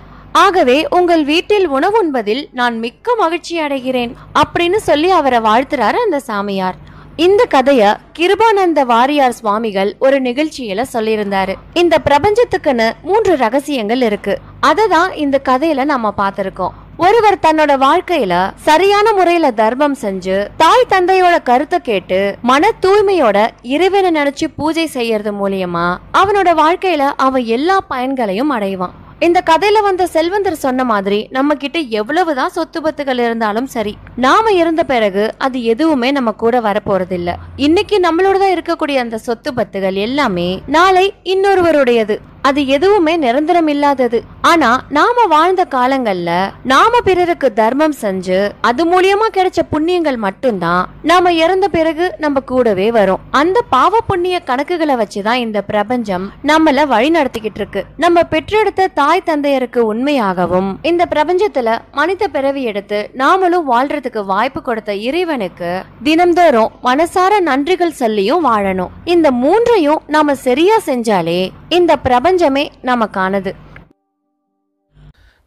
ஆகவே உங்கள் வீட்டில் உணவு உண்பதில் நான் மிக்க மகிழ்ச்சி அடைகிறேன் அப்படின்னு சொல்லி அவரை வாழ்த்துறாரு அந்த சாமியார். இந்த கதைய கிருபானந்த வாரியார் சுவாமிகள் ஒரு நிகழ்ச்சியில சொல்லியிருந்தாரு. இந்த பிரபஞ்சத்துக்குன்னு 3 ரகசியங்கள் இருக்கு. அததான் இந்த கதையில நாம பார்த்திருக்கோம். ஒருவர் தன்னோட வாழ்க்கையில சரியான முறையில தர்மம் செஞ்சு தாய் தந்தையோட கருத்தை கேட்டு மன தூய்மையோட இறைவனை நினைச்சு பூஜை செய்யறது மூலியமா அவனோட வாழ்க்கையில அவன் எல்லா பயன்களையும் அடைவான். இந்த கதையில வந்த செல்வந்தர் சொன்ன மாதிரி நம்ம கிட்ட எவ்வளவுதான் சொத்து பத்துகள் இருந்தாலும் சரி, நாம இருந்த பிறகு அது எதுவுமே நம்ம கூட வரப்போறது இல்ல. இன்னைக்கு நம்மளோடதான் இருக்கக்கூடிய அந்த சொத்து பத்துகள் எல்லாமே நாளை இன்னொருவருடையது. அது எதுவுமே நிரந்தரம் இல்லாதது. ஆனா நாம வாழ்ந்த காலங்கள்ல நாம பிறருக்கு தர்மம் செஞ்சு அது மூலியமா கிடைச்ச புண்ணியங்கள் மட்டும்தான் நாம இறந்த பிறகு நம்ம கூடவே வரும். அந்த பாவ புண்ணிய கணக்குகளை வச்சுதான் இந்த பிரபஞ்சம் நம்மள வழி நடத்திக்கிட்டு இருக்கு. நம்ம பெற்றெடுத்த தாய் தந்தையருக்கு உண்மையாகவும் இந்த பிரபஞ்சத்துல மனித பிறவி எடுத்து நாமளும் வாழ்றதுக்கு வாய்ப்பு கொடுத்த இறைவனுக்கு தினம்தோறும் மனசார நன்றிகள் சொல்லியும் வாழணும். இந்த 3ஐயும் நாம சரியா செஞ்சாலே இந்த பிரபஞ்சமே நமக்கானது.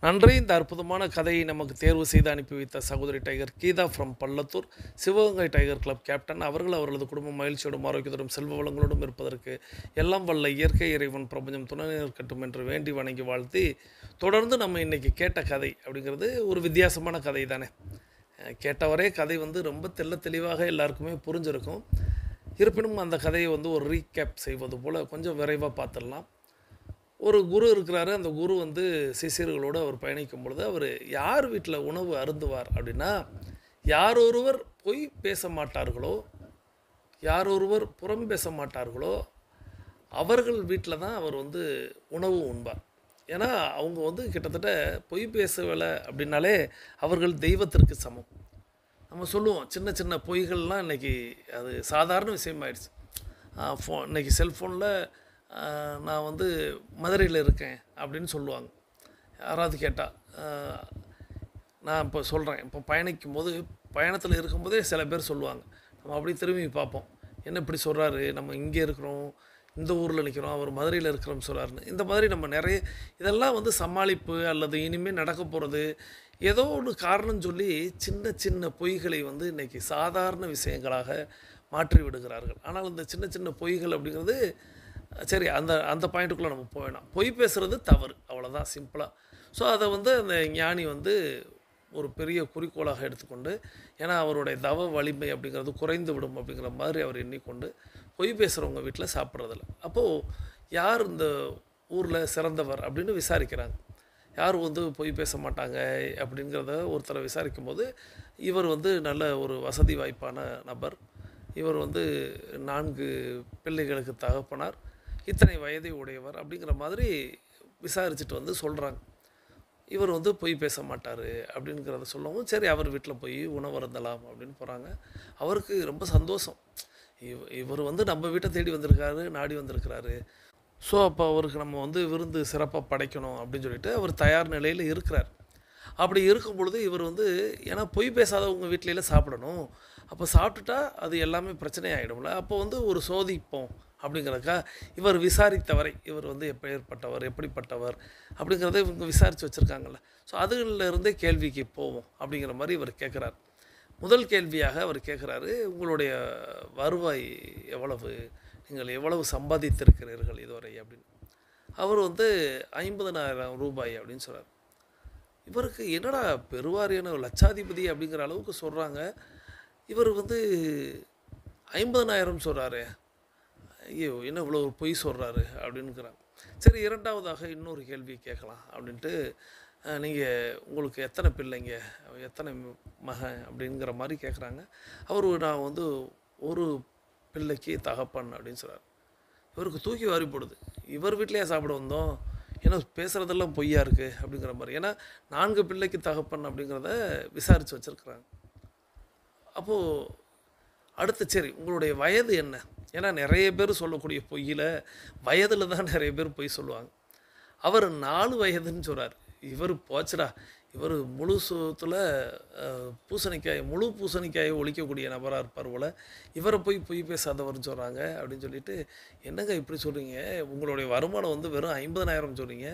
நன்றி. இந்த அற்புதமான கதையை நமக்கு தேர்வு செய்து அனுப்பி வைத்த சகோதரி tiger Geetha from Pallathur, Sivaganga tiger club captain அவர்கள் அவர்களது குடும்பம் மகிழ்ச்சியோடும் ஆரோக்கியத்தோடும் செல்வ வளங்களோடும் இருப்பதற்கு எல்லாம் வல்ல இயற்கை இறைவன் பிரபஞ்சம் துணை இருக்கட்டும் என்று வேண்டி வணங்கி வாழ்த்தி, தொடர்ந்து நம்ம இன்றைக்கி கேட்ட கதை அப்படிங்கிறது ஒரு வித்தியாசமான கதை தானே. கேட்டவரே கதை ரொம்ப தெளிவாக எல்லாருக்குமே புரிஞ்சிருக்கும். இருப்பினும் அந்த கதையை ஒரு ரீகேப் செய்வது போல் கொஞ்சம் விரைவாக பார்த்துடலாம். ஒரு குரு இருக்கிறாரு. அந்த குரு சிஷியர்களோடு அவர் பயணிக்கும் பொழுது அவர் யார் வீட்டில் உணவு அருந்துவார் அப்படின்னா, யார் ஒருவர் பொய் பேச மாட்டார்களோ, யார் ஒருவர் புறம் பேச மாட்டார்களோ அவர்கள் வீட்டில் தான் அவர் உணவு உண்பார். ஏன்னா அவங்க கிட்டத்தட்ட பொய் பேசவில்லை அப்படின்னாலே அவர்கள் தெய்வத்திற்கு சமம். நம்ம சொல்லுவோம் சின்ன சின்ன பொய்கள்லாம் இன்றைக்கி அது சாதாரண விஷயமாயிடுச்சு. இன்றைக்கி செல்ஃபோனில் நான் மதுரையில் இருக்கேன் அப்படின்னு சொல்லுவாங்க. யாராவது கேட்டால் நான் இப்போ சொல்கிறேன், இப்போ பயணிக்கும் போது பயணத்தில் இருக்கும்போதே சில பேர் சொல்லுவாங்க. நம்ம அப்படி திரும்பி பார்ப்போம், என்ன இப்படி சொல்கிறாரு, நம்ம இங்கே இருக்கிறோம், இந்த ஊரில் நிற்கிறோம், அவர் மதுரையில் இருக்கிறோம்னு சொல்கிறாருன்னு. இந்த மாதிரி நம்ம நிறைய இதெல்லாம் சமாளிப்பு அல்லது இனிமேல் நடக்க போகிறது ஏதோ ஒரு காரணம் சொல்லி சின்ன சின்ன பொய்களை இன்றைக்கி சாதாரண விஷயங்களாக மாற்றி விடுகிறார்கள். ஆனால் இந்த சின்ன சின்ன பொய்கள் அப்படிங்கிறது சரி, அந்த பாயிண்ட்டுக்குள்ளே நம்ம போயிடலாம். பொய் பேசுகிறது தவறு, அவ்வளோதான் சிம்பிளாக. ஸோ அதை அந்த ஞானி ஒரு பெரிய குறிக்கோளாக எடுத்துக்கொண்டு, ஏன்னா அவருடைய தவ வலிமை அப்படிங்கிறது குறைந்து விடும் அப்படிங்கிற மாதிரி அவர் எண்ணிக்கொண்டு பொய் பேசுகிறவங்க வீட்டில் சாப்பிட்றதில்ல. அப்போது யார் இந்த ஊரில் சிறந்தவர் அப்படின்னு விசாரிக்கிறாங்க. யாரும் வந்து பொய் பேச மாட்டாங்க அப்படிங்கிறத ஒருத்தரை விசாரிக்கும்போது இவர் வந்து நல்ல ஒரு வசதி வாய்ப்பான நபர். இவர் வந்து 4 பிள்ளைகளுக்கு தகப்பனார், இத்தனை வயதை உடையவர் அப்படிங்கிற மாதிரி விசாரிச்சுட்டு வந்து சொல்கிறாங்க. இவர் வந்து பொய் பேச மாட்டார் அப்படிங்கிறத சொல்லவும், சரி அவர் வீட்டில் போய் உணவு அருந்தலாம் அப்படின்னு போகிறாங்க. அவருக்கு ரொம்ப சந்தோஷம். இவர் வந்து நம்ம வீட்டை தேடி வந்திருக்காரு, நாடி வந்திருக்கிறாரு. ஸோ அப்போ அவருக்கு நம்ம வந்து விருந்து சிறப்பாக படைக்கணும் அப்படின்னு சொல்லிட்டு அவர் தயார் நிலையில் இருக்கிறார். அப்படி இருக்கும் பொழுது இவர் வந்து, ஏன்னா பொய் பேசாதவங்க வீட்டிலலாம் சாப்பிடணும், அப்போ சாப்பிட்டுட்டா அது எல்லாமே பிரச்சனை ஆகிடும்ல, அப்போ வந்து ஒரு சோதிப்போம் அப்படிங்கிறதுக்கா இவர் விசாரித்தவரை, இவர் வந்து எப்பேற்பட்டவர் எப்படிப்பட்டவர் அப்படிங்கிறத இவங்க விசாரித்து வச்சுருக்காங்கல்ல, ஸோ அதுலேருந்தே கேள்விக்கு போவோம் அப்படிங்கிற மாதிரி இவர் கேட்குறார். முதல் கேள்வியாக அவர் கேட்குறாரு, உங்களுடைய வருவாய் எவ்வளவு, நீங்கள் எவ்வளவு சம்பாதித்திருக்கிறீர்கள் இதுவரை அப்படின்னு. அவர் வந்து 50,000 ரூபாய் அப்படின்னு சொல்கிறார். இவருக்கு என்னடா பெருவாரியான லட்சாதிபதி அப்படிங்கிற அளவுக்கு சொல்கிறாங்க, இவர் வந்து 50,000 சொல்கிறாரு, ஐயோ என்ன இவ்வளோ பொய் சொல்கிறாரு அப்படின்னுக்கிறாங்க. சரி, இரண்டாவதாக இன்னொரு கேள்வி கேட்கலாம் அப்படின்ட்டு, நீங்கள் உங்களுக்கு எத்தனை பிள்ளைங்க, எத்தனை மகன் அப்படிங்கிற மாதிரி கேட்குறாங்க. அவர் நான் வந்து ஒரு பிள்ளைக்கு தகப்பன் அப்படின்னு சொல்கிறார். இவருக்கு தூக்கி வாரி போடுது, இவர் வீட்டிலையே சாப்பிட வந்தோம், ஏன்னா பேசுகிறதெல்லாம் பொய்யா இருக்குது அப்படிங்கிற மாதிரி. ஏன்னா 4 பிள்ளைக்கு தகப்பன் அப்படிங்கிறத விசாரித்து வச்சுருக்குறாங்க. அப்போது அடுத்து, சரி உங்களுடைய வயது என்ன, ஏன்னா நிறைய பேர் சொல்லக்கூடிய பொய்யில் வயதில் தான் நிறைய பேர் பொய் சொல்லுவாங்க. அவர் 4 வயதுன்னு சொல்கிறார். இவர் போச்சுடா, இவர் முழு சூத்தில் முழு பூசணிக்காயை ஒழிக்கக்கூடிய நபராக இருப்பார் போல், இவரை போய் பொய் பேசாதவர்னு சொல்கிறாங்க அப்படின்னு சொல்லிட்டு, என்னங்க இப்படி சொல்கிறீங்க, உங்களுடைய வருமானம் வந்து வெறும் 50,000 சொல்கிறீங்க,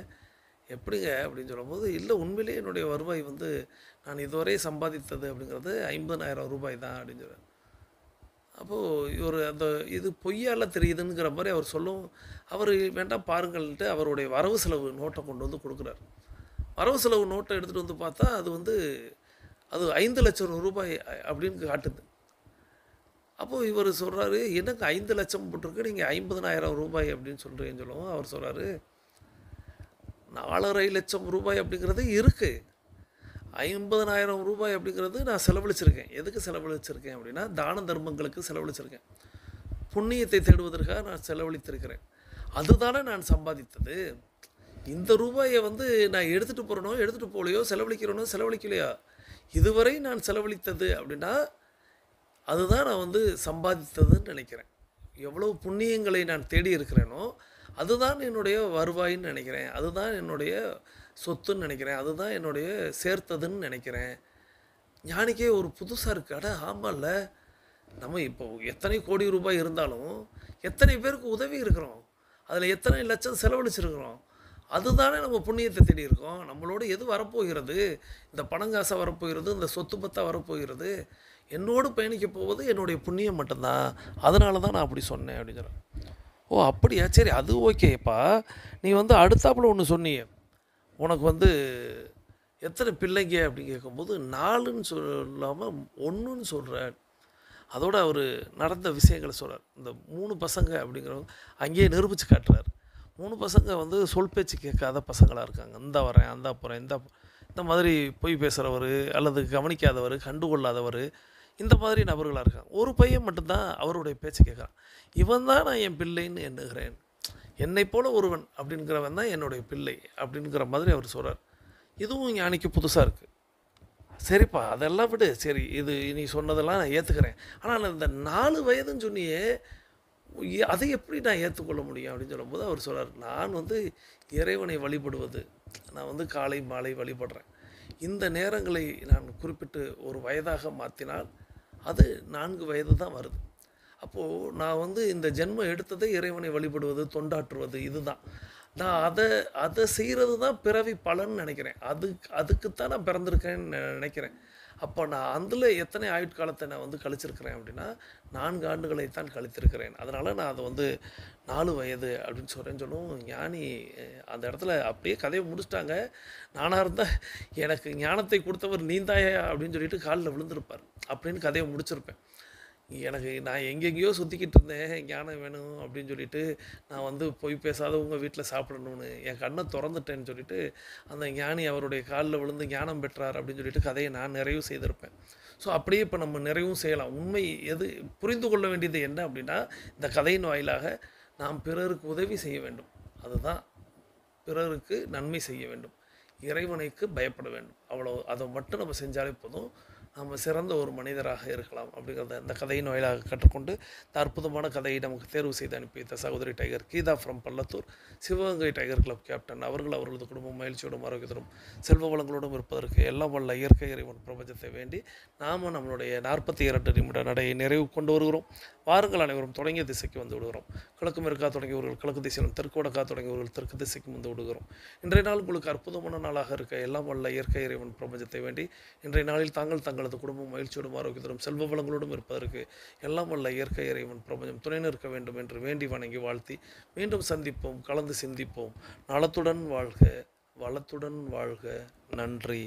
எப்படிங்க அப்படின்னு சொல்லும்போது, இல்லை உண்மையிலேயே என்னுடைய வருவாய் வந்து நான் இதுவரை சம்பாதித்தது அப்படிங்கிறது 50,000 ரூபாய் தான் அப்படின்னு சொல்கிறார். அப்போது இவர் அந்த இது பொய்யால் தெரியுதுங்கிற மாதிரி அவர் சொல்லும். அவர் வேண்டாம் பாருங்கள்ட்டு அவருடைய வரவு செலவு நோட்டை கொண்டு வந்து கொடுக்குறார். வரவு செலவு நோட்டை எடுத்துகிட்டு வந்து பார்த்தா அது 5 லட்சம் ரூபாய் அப்படின்னு காட்டுது. அப்போது இவர் சொல்கிறாரு, எனக்கு 5 லட்சம் போட்டிருக்கு, நீங்கள் 50,000 ரூபாய் அப்படின்னு சொல்கிறீங்கன்னு சொல்லவும் அவர் சொல்கிறாரு, 4,5 லட்சம் ரூபாய் அப்படிங்கிறது இருக்குது, 50,000 ரூபாய் அப்படிங்கிறது நான் செலவழிச்சிருக்கேன். எதுக்கு செலவழிச்சிருக்கேன் அப்படின்னா, தான தர்மங்களுக்கு செலவழிச்சிருக்கேன், புண்ணியத்தை தேடுவதற்காக நான் செலவழித்திருக்கிறேன், அதுதானே நான் சம்பாதித்தது. இந்த ரூபாயை வந்து நான் எடுத்துகிட்டு போகிறனோ எடுத்துகிட்டு போகலையோ, செலவழிக்கிறனோ செலவழிக்கலையோ, இதுவரை நான் செலவழித்தது அப்படின்னா அதுதான் நான் வந்து சம்பாதித்ததுன்னு நினைக்கிறேன். எவ்வளோ புண்ணியங்களை நான் தேடி இருக்கிறேனோ அதுதான் என்னுடைய வருவாயின்னு நினைக்கிறேன், அதுதான் என்னுடைய சொத்துன்னு நினைக்கிறேன், அதுதான் என்னுடைய சேர்த்ததுன்னு நினைக்கிறேன். ஞானிக்கே ஒரு புதுசாக இருக்குது. அட ஆமாம்ல, நம்ம இப்போ எத்தனை கோடி ரூபாய் இருந்தாலும் எத்தனை பேருக்கு உதவி இருக்கிறோம், அதில் எத்தனை லட்சம் செலவழிச்சிருக்கிறோம், அதுதானே நம்ம புண்ணியத்தை தேடி இருக்கோம். நம்மளோட எது வரப்போகிறது, இந்த பணங்காசை வரப்போகிறது, இந்த சொத்து பத்தா வரப்போகிறது, என்னோடு பயணிக்க போவது என்னுடைய புண்ணியம் மட்டும்தான், அதனால தான் நான் அப்படி சொன்னேன் அப்படின்னு சொல்கிறேன். ஓ அப்படியா, சரி அது ஓகேப்பா. நீ வந்து அடுத்தாப்புல ஒன்று சொன்னீங்க, உனக்கு வந்து எத்தனை பிள்ளைங்க அப்படின்னு கேட்கும்போது 4ன்னு சொல்லாமல் 1ன்னு சொல்கிறேன். அதோடு அவர் நடந்த விஷயங்களை சொல்கிறார். இந்த 3 பசங்க அப்படிங்கிறவங்க அங்கேயே நிரூபித்து காட்டுறார். 3 பசங்க வந்து சொல் பேச்சு கேட்காத பசங்களாக இருக்காங்க. இந்த வரேன் அந்த போகிறேன் இந்த மாதிரி பொய் பேசுகிறவர் அல்லது கவனிக்காதவர் கண்டுகொள்ளாதவர் இந்த மாதிரி நபர்களாக இருக்காங்க. ஒரு பையன் மட்டும்தான் அவருடைய பேச்சு கேட்குறான். இவன் தான் நான் என் பிள்ளைன்னு எண்ணுகிறேன், என்னை போல ஒருவன் அப்படிங்கிறவன் தான் என்னுடைய பிள்ளை அப்படிங்கிற மாதிரி அவர் சொல்கிறார். இதுவும் ஞானிக்கு புதுசாக இருக்குது. சரிப்பா அதெல்லாம் விடு, சரி இது நீ சொன்னதெல்லாம் நான் ஏற்றுக்கிறேன், ஆனால் இந்த 4 வயதுன்னு சொன்னியே அதை எப்படி நான் ஏற்றுக்கொள்ள முடியும் அப்படின்னு சொல்லும்போது அவர் சொல்கிறார், நான் வந்து இறைவனை வழிபடுவது, நான் வந்து காலை மாலை வழிபடுறேன், இந்த நேரங்களை நான் குறிப்பிட்டு ஒரு வயதாக மாற்றினால் அது 4 வயது தான் வருது. அப்போது நான் வந்து இந்த ஜென்மம் எடுத்ததை இறைவனை வழிபடுவது தொண்டாற்றுவது இதுதான், நான் அதை செய்கிறது தான் பிறவி பலன்னு நினைக்கிறேன், அதுக்குத்தான் நான் பிறந்திருக்கேன்னு நினைக்கிறேன். அப்போ நான் அதில் எத்தனை ஆயுட்காலத்தை நான் வந்து கழிச்சிருக்கிறேன் அப்படின்னா 4 ஆண்டுகளை தான் கழித்திருக்கிறேன், அதனால் நான் அதை வந்து 4 வயது அப்படின்னு சொல்லுவோம். ஞானி அந்த இடத்துல அப்படியே கதையை முடிச்சிட்டாங்க. நானாக இருந்தால் எனக்கு ஞானத்தை கொடுத்தவர் நீந்தாயா அப்படின்னு சொல்லிட்டு காலில் விழுந்திருப்பார் அப்படின்னு கதையை முடிச்சிருப்பேன். எனக்கு நான் எங்கெங்கேயோ சுற்றிக்கிட்டு இருந்தேன், ஞானம் வேணும் அப்படின்னு சொல்லிட்டு, நான் வந்து பொய் பேசாதவங்க வீட்டில் சாப்பிடணும்னு என் கண்ணை திறந்துட்டேன்னு சொல்லிட்டு, அந்த ஞானி அவருடைய காலில் விழுந்து ஞானம் பெற்றார் அப்படின்னு சொல்லிட்டு கதையை நான் நிறைவு செய்திருப்பேன். ஸோ அப்படியே இப்போ நம்ம நிறைவும் செய்யலாம். உண்மை எது புரிந்து கொள்ள வேண்டியது என்ன அப்படின்னா, இந்த கதையின் வாயிலாக நாம் பிறருக்கு உதவி செய்ய வேண்டும். அதுதான், பிறருக்கு நன்மை செய்ய வேண்டும், இறைவனுக்கு பயப்பட வேண்டும். அவ்வளோ, அதை மட்டும் நம்ம செஞ்சாலே போதும், நம்ம சிறந்த ஒரு மனிதராக இருக்கலாம் அப்படிங்கிறத அந்த கதையின் வாயிலாக கற்றுக்கொண்டு, இந்த அற்புதமான கதையை நமக்கு தேர்வு செய்து அனுப்பி வைத்த சகோதரி tiger Geetha from Pallathur, Sivaganga tiger club captain அவர்கள் அவர்களது குடும்பம் மகிழ்ச்சியோடும் ஆரோக்கியத்தோடும் செல்வ வளங்களோடும் இருப்பதற்கு எல்லாம் வல்ல இயற்கை இறைவன் பிரபஞ்சத்தை வேண்டி நாம் நம்மளுடைய 42 நிமிட நடையை நிறைவு கொண்டு வருகிறோம். வாருங்கள், அனைவரும் தொடங்கிய திசைக்கு வந்து விடுகிறோம். கிழக்கு மேற்கா தொடங்கியவர்கள் கிழக்கு திசையிலும், தெற்கு வடக்கா தொடங்கியவர்கள் தெற்கு திசைக்கு வந்து விடுகிறோம். இன்றைய நாள் உங்களுக்கு அற்புதமான நாளாக இருக்க எல்லாம் வல்ல இயற்கை இறைவன் பிரபஞ்சத்தை வேண்டி, இன்றைய நாளில் தங்களது குடும்பம் மகிழ்ச்சியோடும் ஆரோக்கியத்தோடும் செல்வ வளங்களோடும் இருப்பதற்கு எல்லாம் வல்ல இயற்கை இறைவன் பிரபஞ்சம் துணை நிற்க வேண்டும் என்று வேண்டி வணங்கி வாழ்த்தி, மீண்டும் சந்திப்போம், கலந்து சிந்திப்போம். நலத்துடன் வாழ்க, வளத்துடன் வாழ்க. நன்றி.